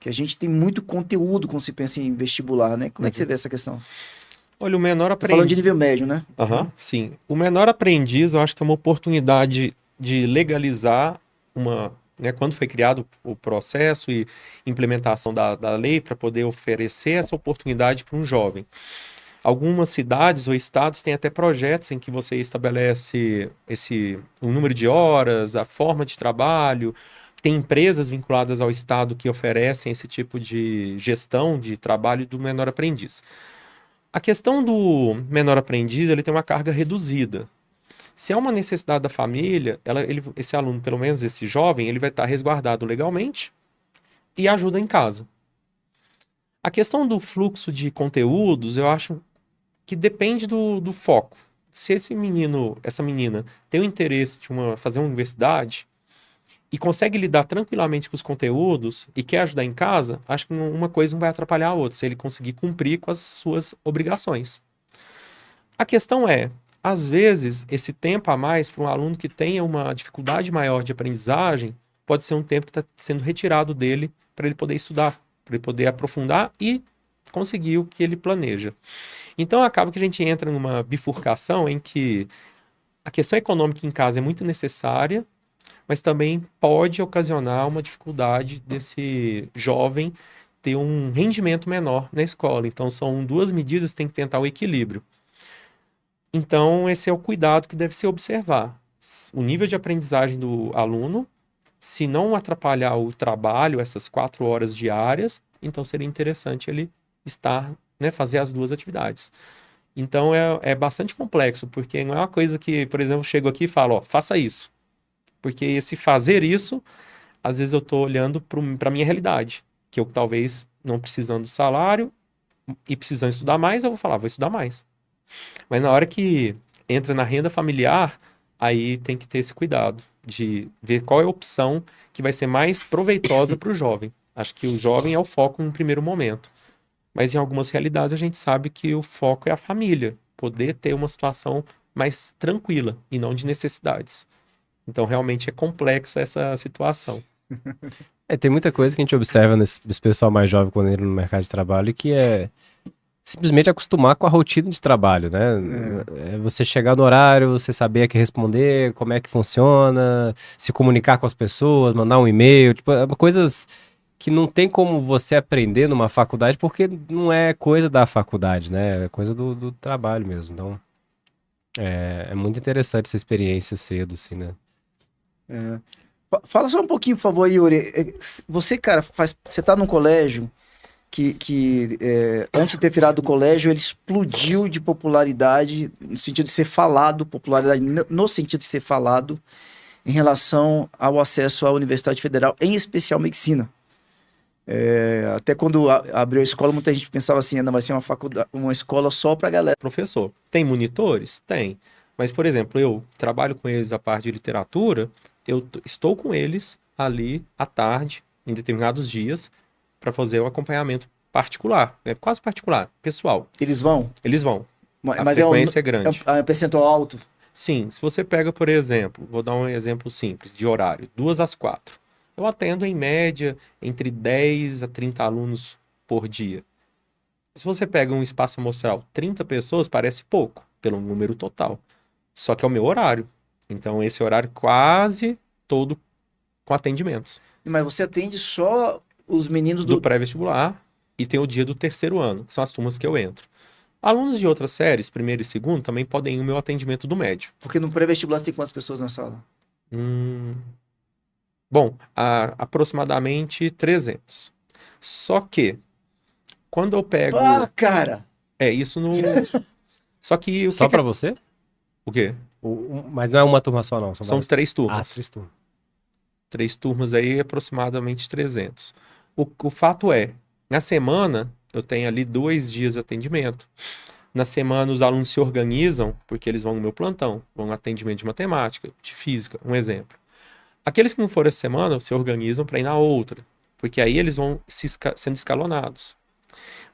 [SPEAKER 2] Que a gente tem muito conteúdo quando se pensa em vestibular, né? Como é que você vê essa questão?
[SPEAKER 5] Olha, o menor
[SPEAKER 2] Tô
[SPEAKER 5] aprendiz...
[SPEAKER 2] falando de nível médio, né?
[SPEAKER 5] Sim. O menor aprendiz, eu acho que é uma oportunidade de legalizar quando foi criado o processo e implementação da lei para poder oferecer essa oportunidade para um jovem. Algumas cidades ou estados têm até projetos em que você estabelece o número de horas, a forma de trabalho. Tem empresas vinculadas ao estado que oferecem esse tipo de gestão de trabalho do menor aprendiz. A questão do menor aprendiz, ele tem uma carga reduzida. Se é uma necessidade da família, esse aluno, pelo menos esse jovem, ele vai estar resguardado legalmente e ajuda em casa. A questão do fluxo de conteúdos, eu acho que depende do foco. Se esse menino, essa menina, tem o interesse de fazer uma universidade e consegue lidar tranquilamente com os conteúdos e quer ajudar em casa, acho que uma coisa não vai atrapalhar a outra, se ele conseguir cumprir com as suas obrigações. A questão é, às vezes, esse tempo a mais para um aluno que tenha uma dificuldade maior de aprendizagem, pode ser um tempo que está sendo retirado dele para ele poder estudar, para ele poder aprofundar e conseguir o que ele planeja. Então, acaba que a gente entra numa bifurcação em que a questão econômica em casa é muito necessária, mas também pode ocasionar uma dificuldade desse jovem ter um rendimento menor na escola. Então, são duas medidas que tem que tentar o equilíbrio. Então, esse é o cuidado que deve se observar. O nível de aprendizagem do aluno, se não atrapalhar o trabalho, essas 4 horas diárias, então seria interessante ele estar, né, fazer as duas atividades. Então, é bastante complexo, porque não é uma coisa que, por exemplo, eu chego aqui e falo, ó, faça isso. Porque esse fazer isso, às vezes eu estou olhando para a minha realidade, que eu talvez não precisando do salário e precisando estudar mais, eu vou falar, vou estudar mais. Mas na hora que entra na renda familiar, aí tem que ter esse cuidado de ver qual é a opção que vai ser mais proveitosa para o jovem. Acho que o jovem é o foco no primeiro momento. Mas em algumas realidades a gente sabe que o foco é a família, poder ter uma situação mais tranquila e não de necessidades. Então realmente é complexo essa situação.
[SPEAKER 4] Tem muita coisa que a gente observa nesse pessoal mais jovem quando entra no mercado de trabalho que é simplesmente acostumar com a rotina de trabalho, né? É você chegar no horário, você saber a que responder, como é que funciona, se comunicar com as pessoas, mandar um e-mail, tipo, coisas que não tem como você aprender numa faculdade porque não é coisa da faculdade, né? É coisa do trabalho mesmo. Então, é muito interessante essa experiência cedo, assim, né?
[SPEAKER 2] Fala só um pouquinho, por favor, Yuri. Você, cara, você tá num colégio que antes de ter virado do colégio, ele explodiu de popularidade, no sentido de ser falado, popularidade no sentido de ser falado, em relação ao acesso à Universidade Federal, em especial medicina. Até quando abriu a escola, muita gente pensava assim, não vai ser uma faculdade, uma escola só pra galera.
[SPEAKER 5] Professor, tem monitores? Tem. Mas, por exemplo, eu trabalho com eles a parte de literatura, eu estou com eles ali à tarde, em determinados dias, para fazer um acompanhamento particular, quase particular, pessoal.
[SPEAKER 2] Eles vão?
[SPEAKER 5] Eles vão. A
[SPEAKER 2] Mas
[SPEAKER 5] frequência é grande.
[SPEAKER 2] É um percentual alto?
[SPEAKER 5] Sim, se você pega, por exemplo, vou dar um exemplo simples, de horário, 2 às 4. Eu atendo, em média, entre 10 a 30 alunos por dia. Se você pega um espaço amostral, 30 pessoas, parece pouco, pelo número total. Só que é o meu horário. Então, esse horário quase todo com atendimentos.
[SPEAKER 2] Mas você atende só os meninos
[SPEAKER 5] do pré-vestibular e tem o dia do terceiro ano, que são as turmas que eu entro. Alunos de outras séries, primeiro e segundo, também podem ir no meu atendimento do médio.
[SPEAKER 2] Porque no pré-vestibular você tem quantas pessoas na sala?
[SPEAKER 5] Bom, aproximadamente 300. Só que, quando eu pego...
[SPEAKER 2] cara!
[SPEAKER 5] Isso no... Só que...
[SPEAKER 4] Só pra você?
[SPEAKER 5] O quê?
[SPEAKER 4] Mas não é uma turma só, não.
[SPEAKER 5] São 3 turmas.
[SPEAKER 4] 3 turmas.
[SPEAKER 5] 3 turmas aí, aproximadamente 300. O fato é, na semana, eu tenho ali 2 dias de atendimento. Na semana, os alunos se organizam, porque eles vão no meu plantão, vão no atendimento de matemática, de física, um exemplo. Aqueles que não foram essa semana, se organizam para ir na outra, porque aí eles vão sendo escalonados.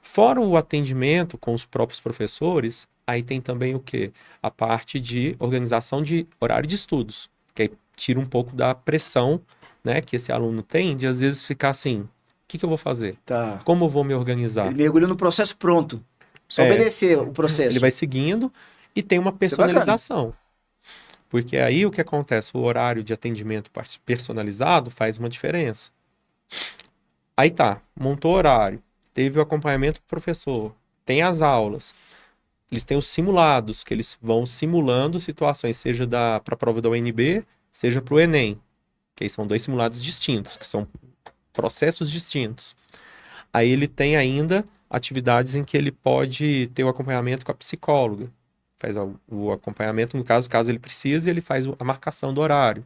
[SPEAKER 5] Fora o atendimento com os próprios professores, aí tem também o quê? A parte de organização de horário de estudos, que aí tira um pouco da pressão, né, que esse aluno tem de às vezes ficar assim, o que eu vou fazer?
[SPEAKER 2] Tá.
[SPEAKER 5] Como eu vou me organizar?
[SPEAKER 2] Ele mergulha no processo pronto. Só obedecer o processo.
[SPEAKER 5] Ele vai seguindo e tem uma personalização. Porque aí o que acontece? O horário de atendimento personalizado faz uma diferença. Aí tá, montou o horário, teve o acompanhamento do professor, tem as aulas. Eles têm os simulados, que eles vão simulando situações, seja para a prova da UNB, seja para o Enem. Que aí são 2 simulados distintos, que são processos distintos. Aí ele tem ainda atividades em que ele pode ter o acompanhamento com a psicóloga. Faz o acompanhamento, no caso ele precise, ele faz a marcação do horário.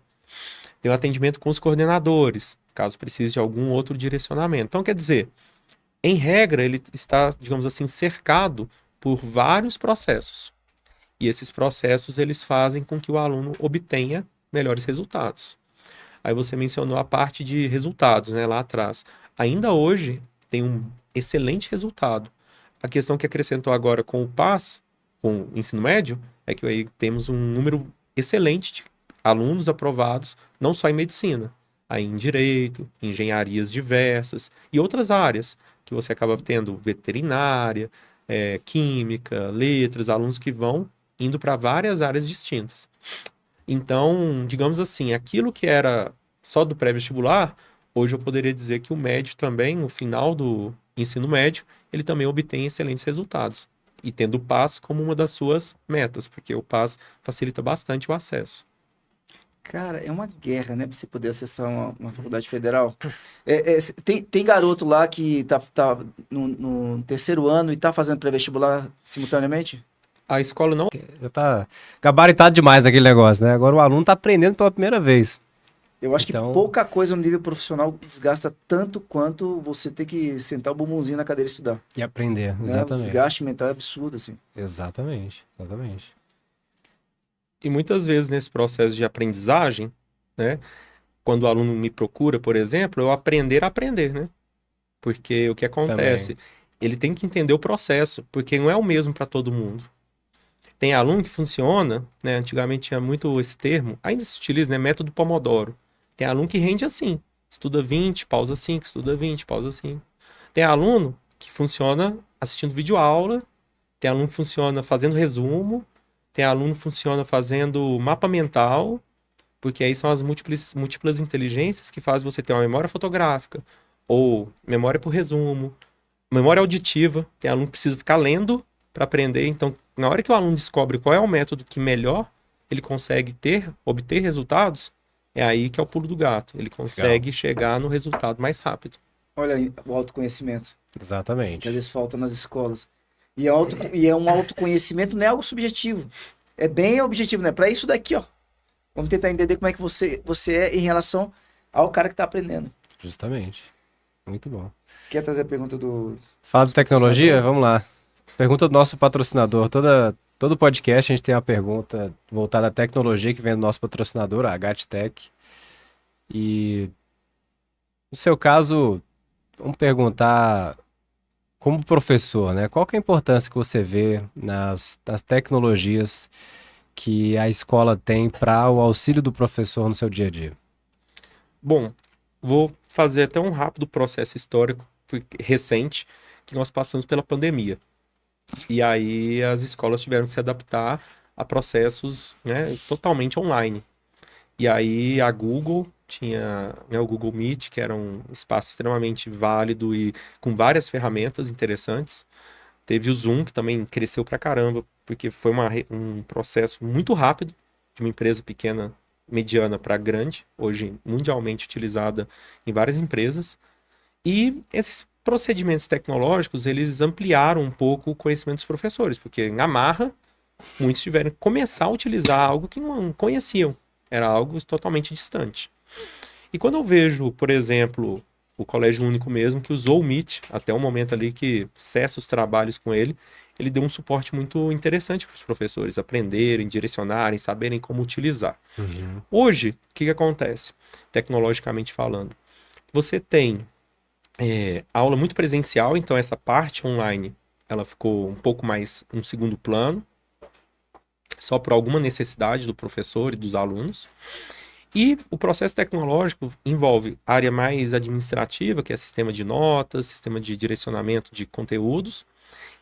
[SPEAKER 5] Tem o atendimento com os coordenadores, caso precise de algum outro direcionamento. Então, quer dizer, Em regra, ele está, digamos assim, cercado por vários processos. E esses processos, eles fazem com que o aluno obtenha melhores resultados. Aí você mencionou a parte de resultados, né, lá atrás. Ainda hoje, tem um excelente resultado. A questão que acrescentou agora com o PAS, com o ensino médio, é que aí temos um número excelente de alunos aprovados, não só em medicina, aí em direito, engenharias diversas e outras áreas, que você acaba tendo veterinária, química, letras, alunos que vão indo para várias áreas distintas. Então, digamos assim, aquilo que era só do pré-vestibular, hoje eu poderia dizer que o médio também, no final do ensino médio, ele também obtém excelentes resultados. E tendo o PAS como uma das suas metas, porque o PAS facilita bastante o acesso.
[SPEAKER 2] Cara, é uma guerra, né? Pra você poder acessar uma faculdade federal. Tem garoto lá que tá no terceiro ano e tá fazendo pré-vestibular simultaneamente?
[SPEAKER 5] A escola não.
[SPEAKER 4] Já tá gabaritado demais naquele negócio, né? Agora o aluno tá aprendendo pela primeira vez.
[SPEAKER 2] Eu acho
[SPEAKER 4] Então-
[SPEAKER 2] que pouca coisa no nível profissional desgasta tanto quanto você ter que sentar o bumbumzinho na cadeira e estudar.
[SPEAKER 4] E aprender,
[SPEAKER 2] Né? O
[SPEAKER 4] exatamente.
[SPEAKER 2] desgaste mental é absurdo, assim.
[SPEAKER 4] Exatamente, exatamente.
[SPEAKER 5] E muitas vezes nesse processo de aprendizagem, né, quando o aluno me procura, por exemplo, eu aprender a aprender, né? Porque o que acontece? Ele tem que entender o processo, porque não é o mesmo para todo mundo. Tem aluno que funciona, né? Antigamente tinha muito esse termo, ainda se utiliza, né? Método Pomodoro. Tem aluno que rende assim, estuda 20, pausa 5, estuda 20, pausa 5. Tem aluno que funciona assistindo videoaula, tem aluno que funciona fazendo resumo, tem aluno que funciona fazendo mapa mental, porque aí são as múltiplas inteligências que fazem você ter uma memória fotográfica, ou memória por resumo, memória auditiva. Tem aluno que precisa ficar lendo para aprender. Então, na hora que o aluno descobre qual é o método que melhor ele consegue obter resultados, é aí que é o pulo do gato. Ele consegue chegar no resultado mais rápido.
[SPEAKER 2] Olha aí o autoconhecimento, que
[SPEAKER 4] Exatamente.
[SPEAKER 2] às vezes falta nas escolas. E é um autoconhecimento, não é algo subjetivo. É bem objetivo, né? Para isso daqui, ó. Vamos tentar entender como é que você é em relação ao cara que tá aprendendo.
[SPEAKER 4] Justamente. Muito bom.
[SPEAKER 2] Quer trazer a pergunta do...
[SPEAKER 4] Fala de tecnologia?
[SPEAKER 2] patrocinador?
[SPEAKER 4] Vamos lá. Pergunta do nosso patrocinador. Todo podcast a gente tem uma pergunta voltada à tecnologia que vem do nosso patrocinador, a GatTech. E no seu caso, vamos perguntar como professor, né? Qual que é a importância que você vê nas tecnologias que a escola tem para o auxílio do professor no seu dia a dia?
[SPEAKER 5] Bom, vou fazer até um rápido processo histórico recente que nós passamos pela pandemia. E aí as escolas tiveram que se adaptar a processos, né, totalmente online. E aí a Google tinha, né, o Google Meet, que era um espaço extremamente válido e com várias ferramentas interessantes. Teve o Zoom, que também cresceu pra caramba, porque foi um processo muito rápido, de uma empresa pequena, mediana para grande, hoje mundialmente utilizada em várias empresas. E esses procedimentos tecnológicos, eles ampliaram um pouco o conhecimento dos professores, porque na marra, muitos tiveram que começar a utilizar algo que não conheciam, era algo totalmente distante. E quando eu vejo, por exemplo, o Colégio Único mesmo, que usou o Meet, até o momento ali que cessa os trabalhos com ele, ele deu um suporte muito interessante para os professores aprenderem, direcionarem, saberem como utilizar. Hoje, o que acontece, tecnologicamente falando? Você tem aula muito presencial, então essa parte online, ela ficou um pouco mais um segundo plano, só por alguma necessidade do professor e dos alunos. E o processo tecnológico envolve área mais administrativa, que é sistema de notas, sistema de direcionamento de conteúdos,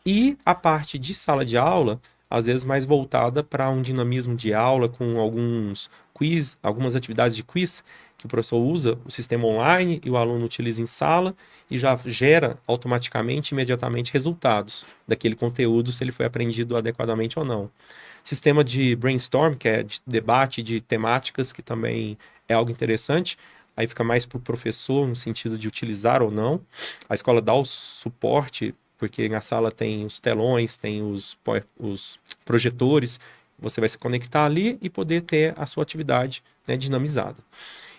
[SPEAKER 5] e a parte de sala de aula, às vezes mais voltada para um dinamismo de aula com alguns quiz, algumas atividades de quiz que o professor usa o sistema online e o aluno utiliza em sala e já gera automaticamente, imediatamente resultados daquele conteúdo, se ele foi aprendido adequadamente ou não. Sistema de brainstorm, que é de debate de temáticas, que também é algo interessante. Aí fica mais para o professor, no sentido de utilizar ou não. A escola dá o suporte, porque na sala tem os telões, tem os projetores. Você vai se conectar ali e poder ter a sua atividade, né, dinamizada.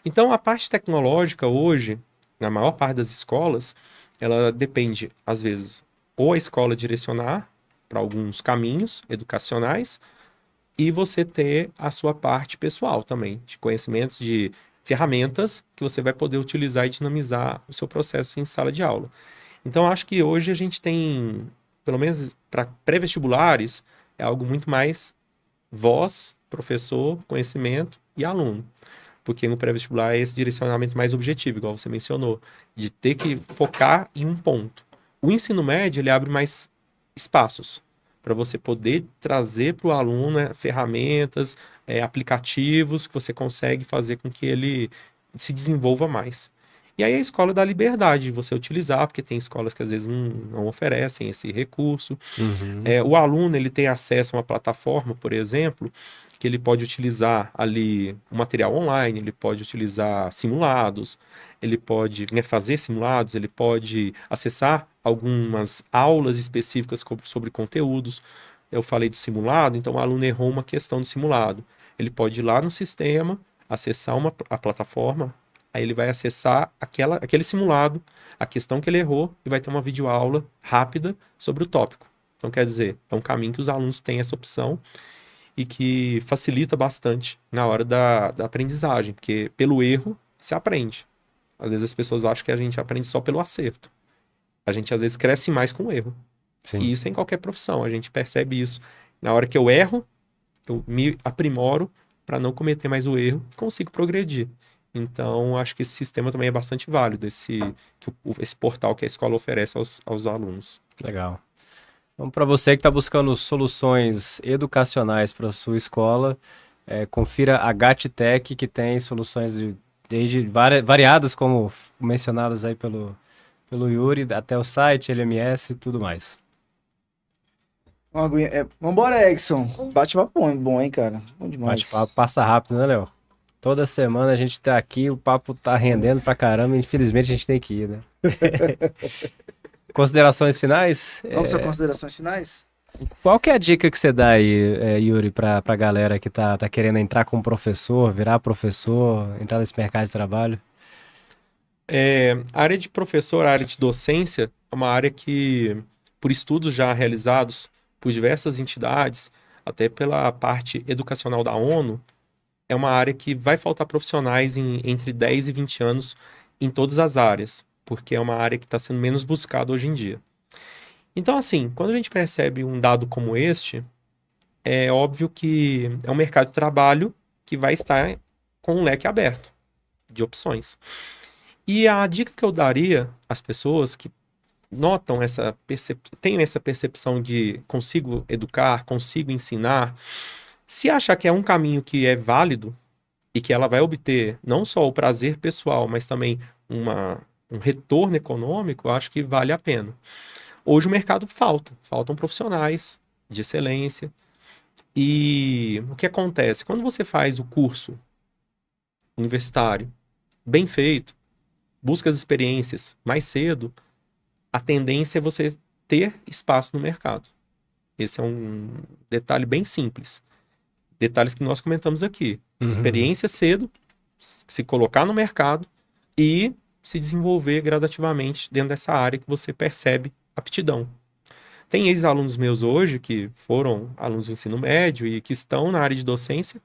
[SPEAKER 5] Então, a parte tecnológica hoje, na maior parte das escolas, ela depende, às vezes, ou a escola direcionar para alguns caminhos educacionais e você ter a sua parte pessoal também, de conhecimentos, de ferramentas que você vai poder utilizar e dinamizar o seu processo em sala de aula. Então, acho que hoje a gente tem, pelo menos para pré-vestibulares, é algo muito mais voz, professor, conhecimento e aluno. Porque no pré-vestibular é esse direcionamento mais objetivo, igual você mencionou, de ter que focar em um ponto. O ensino médio, ele abre mais espaços para você poder trazer para o aluno, né, ferramentas, aplicativos que você consegue fazer com que ele se desenvolva mais. E aí a escola dá liberdade de você utilizar, porque tem escolas que às vezes não oferecem esse recurso. O aluno, ele tem acesso a uma plataforma, por exemplo, que ele pode utilizar ali um material online, ele pode utilizar simulados, ele pode, né, fazer simulados, ele pode acessar algumas aulas específicas sobre conteúdos. Eu falei de simulado, então o aluno errou uma questão de simulado. Ele pode ir lá no sistema, acessar a plataforma, aí ele vai acessar aquele simulado, a questão que ele errou, e vai ter uma videoaula rápida sobre o tópico. Então, quer dizer, é um caminho que os alunos têm essa opção e que facilita bastante na hora da aprendizagem, porque pelo erro se aprende. Às vezes as pessoas acham que a gente aprende só pelo acerto. A gente às vezes cresce mais com o erro.
[SPEAKER 4] Sim.
[SPEAKER 5] E isso em qualquer profissão, a gente percebe isso. Na hora que eu erro, eu me aprimoro para não cometer mais o erro e consigo progredir. Então, acho que esse sistema também é bastante válido, esse portal que a escola oferece aos alunos.
[SPEAKER 4] Legal. Então, para você que está buscando soluções educacionais para a sua escola, confira a GATTEC, que tem soluções desde variadas, como mencionadas aí pelo Yuri, até o site, LMS e tudo mais.
[SPEAKER 2] Vambora, Edson. Bate-papo bom, hein, cara? Bom demais.
[SPEAKER 4] Bate-papo passa rápido, né, Léo? Toda semana a gente tá aqui, o papo tá rendendo pra caramba, infelizmente a gente tem que ir, né? Considerações finais?
[SPEAKER 2] Vamos para considerações finais?
[SPEAKER 4] Qual que é a dica que você dá aí, Yuri, pra galera que tá querendo entrar como professor, virar professor, entrar nesse mercado de trabalho?
[SPEAKER 5] A área de professor, a área de docência, é uma área que, por estudos já realizados por diversas entidades, até pela parte educacional da ONU, é uma área que vai faltar profissionais entre 10 e 20 anos em todas as áreas, porque é uma área que está sendo menos buscada hoje em dia. Então, assim, quando a gente percebe um dado como este, é óbvio que é um mercado de trabalho que vai estar com um leque aberto de opções. E a dica que eu daria às pessoas que notam têm essa percepção de consigo educar, consigo ensinar, se achar que é um caminho que é válido e que ela vai obter não só o prazer pessoal, mas também um retorno econômico, eu acho que vale a pena. Hoje o mercado faltam profissionais de excelência. E o que acontece? Quando você faz o curso universitário bem feito, busca as experiências mais cedo, a tendência é você ter espaço no mercado. Esse é um detalhe bem simples. Detalhes que nós comentamos aqui. Experiência cedo, se colocar no mercado e se desenvolver gradativamente dentro dessa área que você percebe aptidão. Tem ex-alunos meus hoje que foram alunos do ensino médio e que estão na área de docência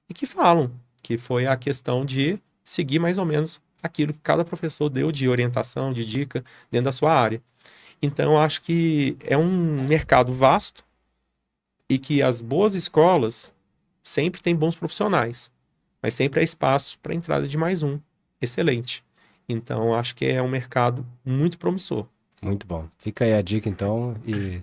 [SPEAKER 5] e que falam que foi a questão de seguir mais ou menos aquilo que cada professor deu de orientação, de dica dentro da sua área. Então, eu acho que é um mercado vasto e que as boas escolas sempre têm bons profissionais, mas sempre há espaço para a entrada de mais um. Excelente. Então, acho que é um mercado muito promissor.
[SPEAKER 4] Muito bom. Fica aí a dica, então, e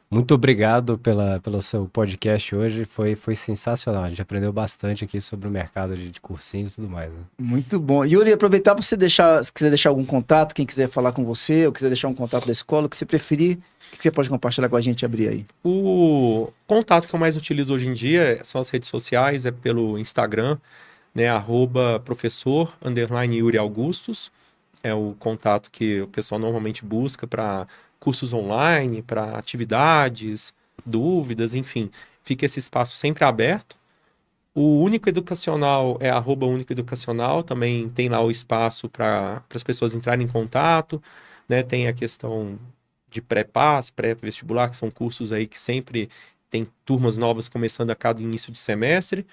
[SPEAKER 4] muito obrigado pelo seu podcast hoje, foi sensacional, a gente aprendeu bastante aqui sobre o mercado de cursinhos e tudo mais, né?
[SPEAKER 2] Muito bom. Yuri, aproveitar para você se quiser deixar algum contato, quem quiser falar com você, ou quiser deixar um contato da escola, o que você preferir, o que você pode compartilhar com a gente e abrir aí?
[SPEAKER 5] O contato que eu mais utilizo hoje em dia são as redes sociais, é pelo Instagram, né, @professor_Yuri Augustus, é o contato que o pessoal normalmente busca para cursos online, para atividades, dúvidas, enfim. Fica esse espaço sempre aberto. O Único Educacional é @Único Educacional, também tem lá o espaço para as pessoas entrarem em contato, né? Tem a questão de pré-PAS, pré-vestibular, que são cursos aí que sempre tem turmas novas começando a cada início de semestre.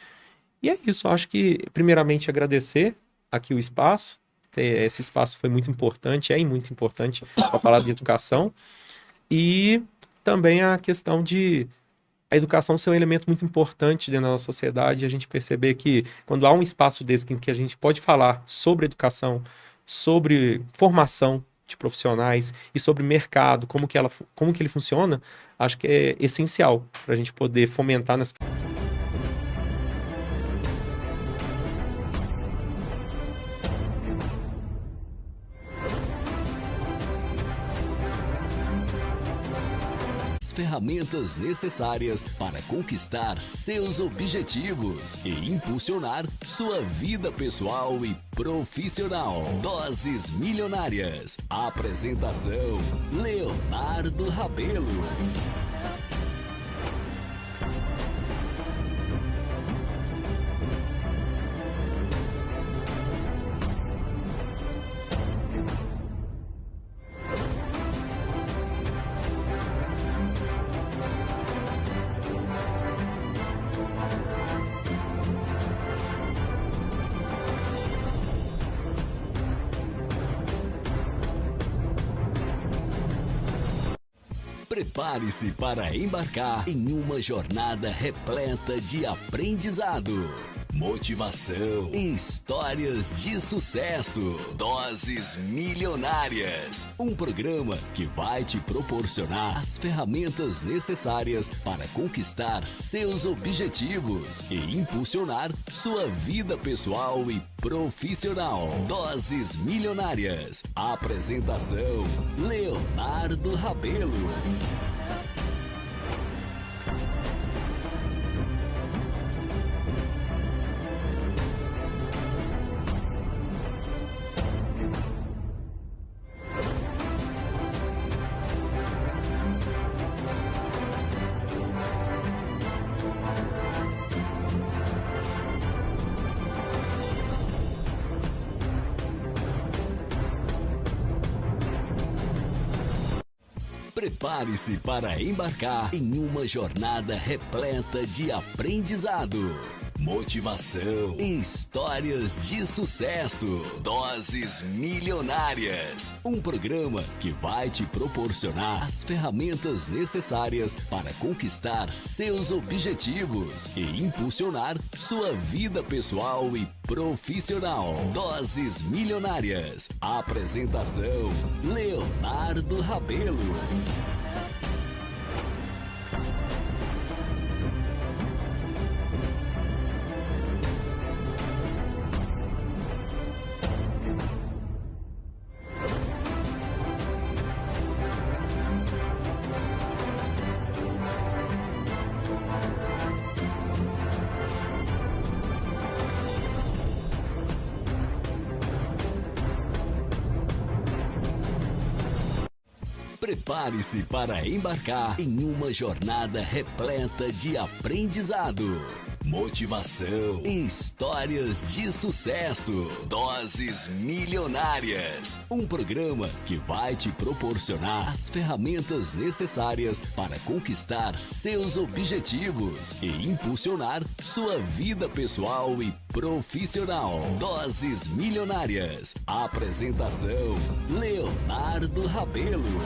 [SPEAKER 5] E é isso, eu acho que, primeiramente, agradecer aqui o espaço. Esse espaço foi muito importante, é muito importante para falar de educação. E também a questão de a educação ser um elemento muito importante dentro da nossa sociedade, a gente perceber que quando há um espaço desse em que a gente pode falar sobre educação, sobre formação de profissionais e sobre mercado, como que ele funciona, acho que é essencial para a gente poder fomentar nas
[SPEAKER 1] ferramentas necessárias para conquistar seus objetivos e impulsionar sua vida pessoal e profissional. Doses Milionárias. Apresentação: Leonardo Rabelo. Prepare-se para embarcar em uma jornada repleta de aprendizado, motivação e histórias de sucesso. Doses Milionárias. Um programa que vai te proporcionar as ferramentas necessárias para conquistar seus objetivos e impulsionar sua vida pessoal e profissional. Doses Milionárias. Apresentação: Leonardo Rabelo. Prepare-se para embarcar em uma jornada repleta de aprendizado, motivação e histórias de sucesso. Doses Milionárias. Um programa que vai te proporcionar as ferramentas necessárias para conquistar seus objetivos e impulsionar sua vida pessoal e profissional. Doses Milionárias. Apresentação: Leonardo Rabelo. Prepare-se para embarcar em uma jornada repleta de aprendizado, motivação e histórias de sucesso. Doses Milionárias. Um programa que vai te proporcionar as ferramentas necessárias para conquistar seus objetivos e impulsionar sua vida pessoal e profissional. Doses Milionárias. Apresentação: Leonardo Rabelo.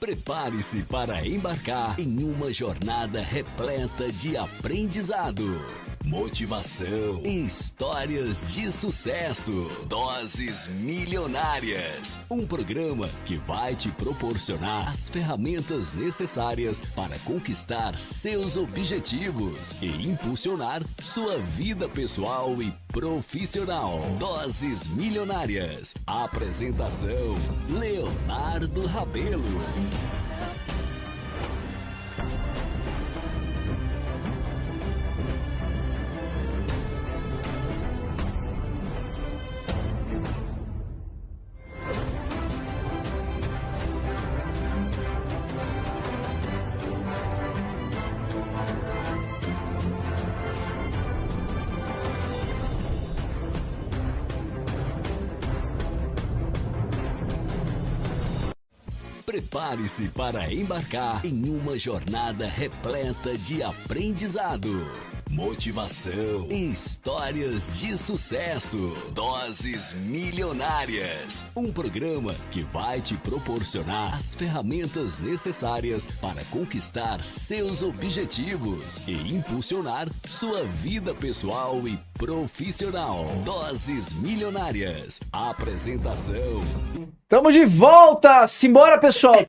[SPEAKER 1] Prepare-se para embarcar em uma jornada repleta de aprendizado, motivação, histórias de sucesso, doses milionárias. Um programa que vai te proporcionar as ferramentas necessárias para conquistar seus objetivos e impulsionar sua vida pessoal e profissional. Doses milionárias. Apresentação: Leonardo Rabelo. Prepare-se para embarcar em uma jornada repleta de aprendizado, motivação, histórias de sucesso, doses milionárias. Um programa que vai te proporcionar as ferramentas necessárias para conquistar seus objetivos e impulsionar sua vida pessoal e profissional. Doses milionárias. Apresentação:
[SPEAKER 2] Tamo de volta! Simbora, pessoal!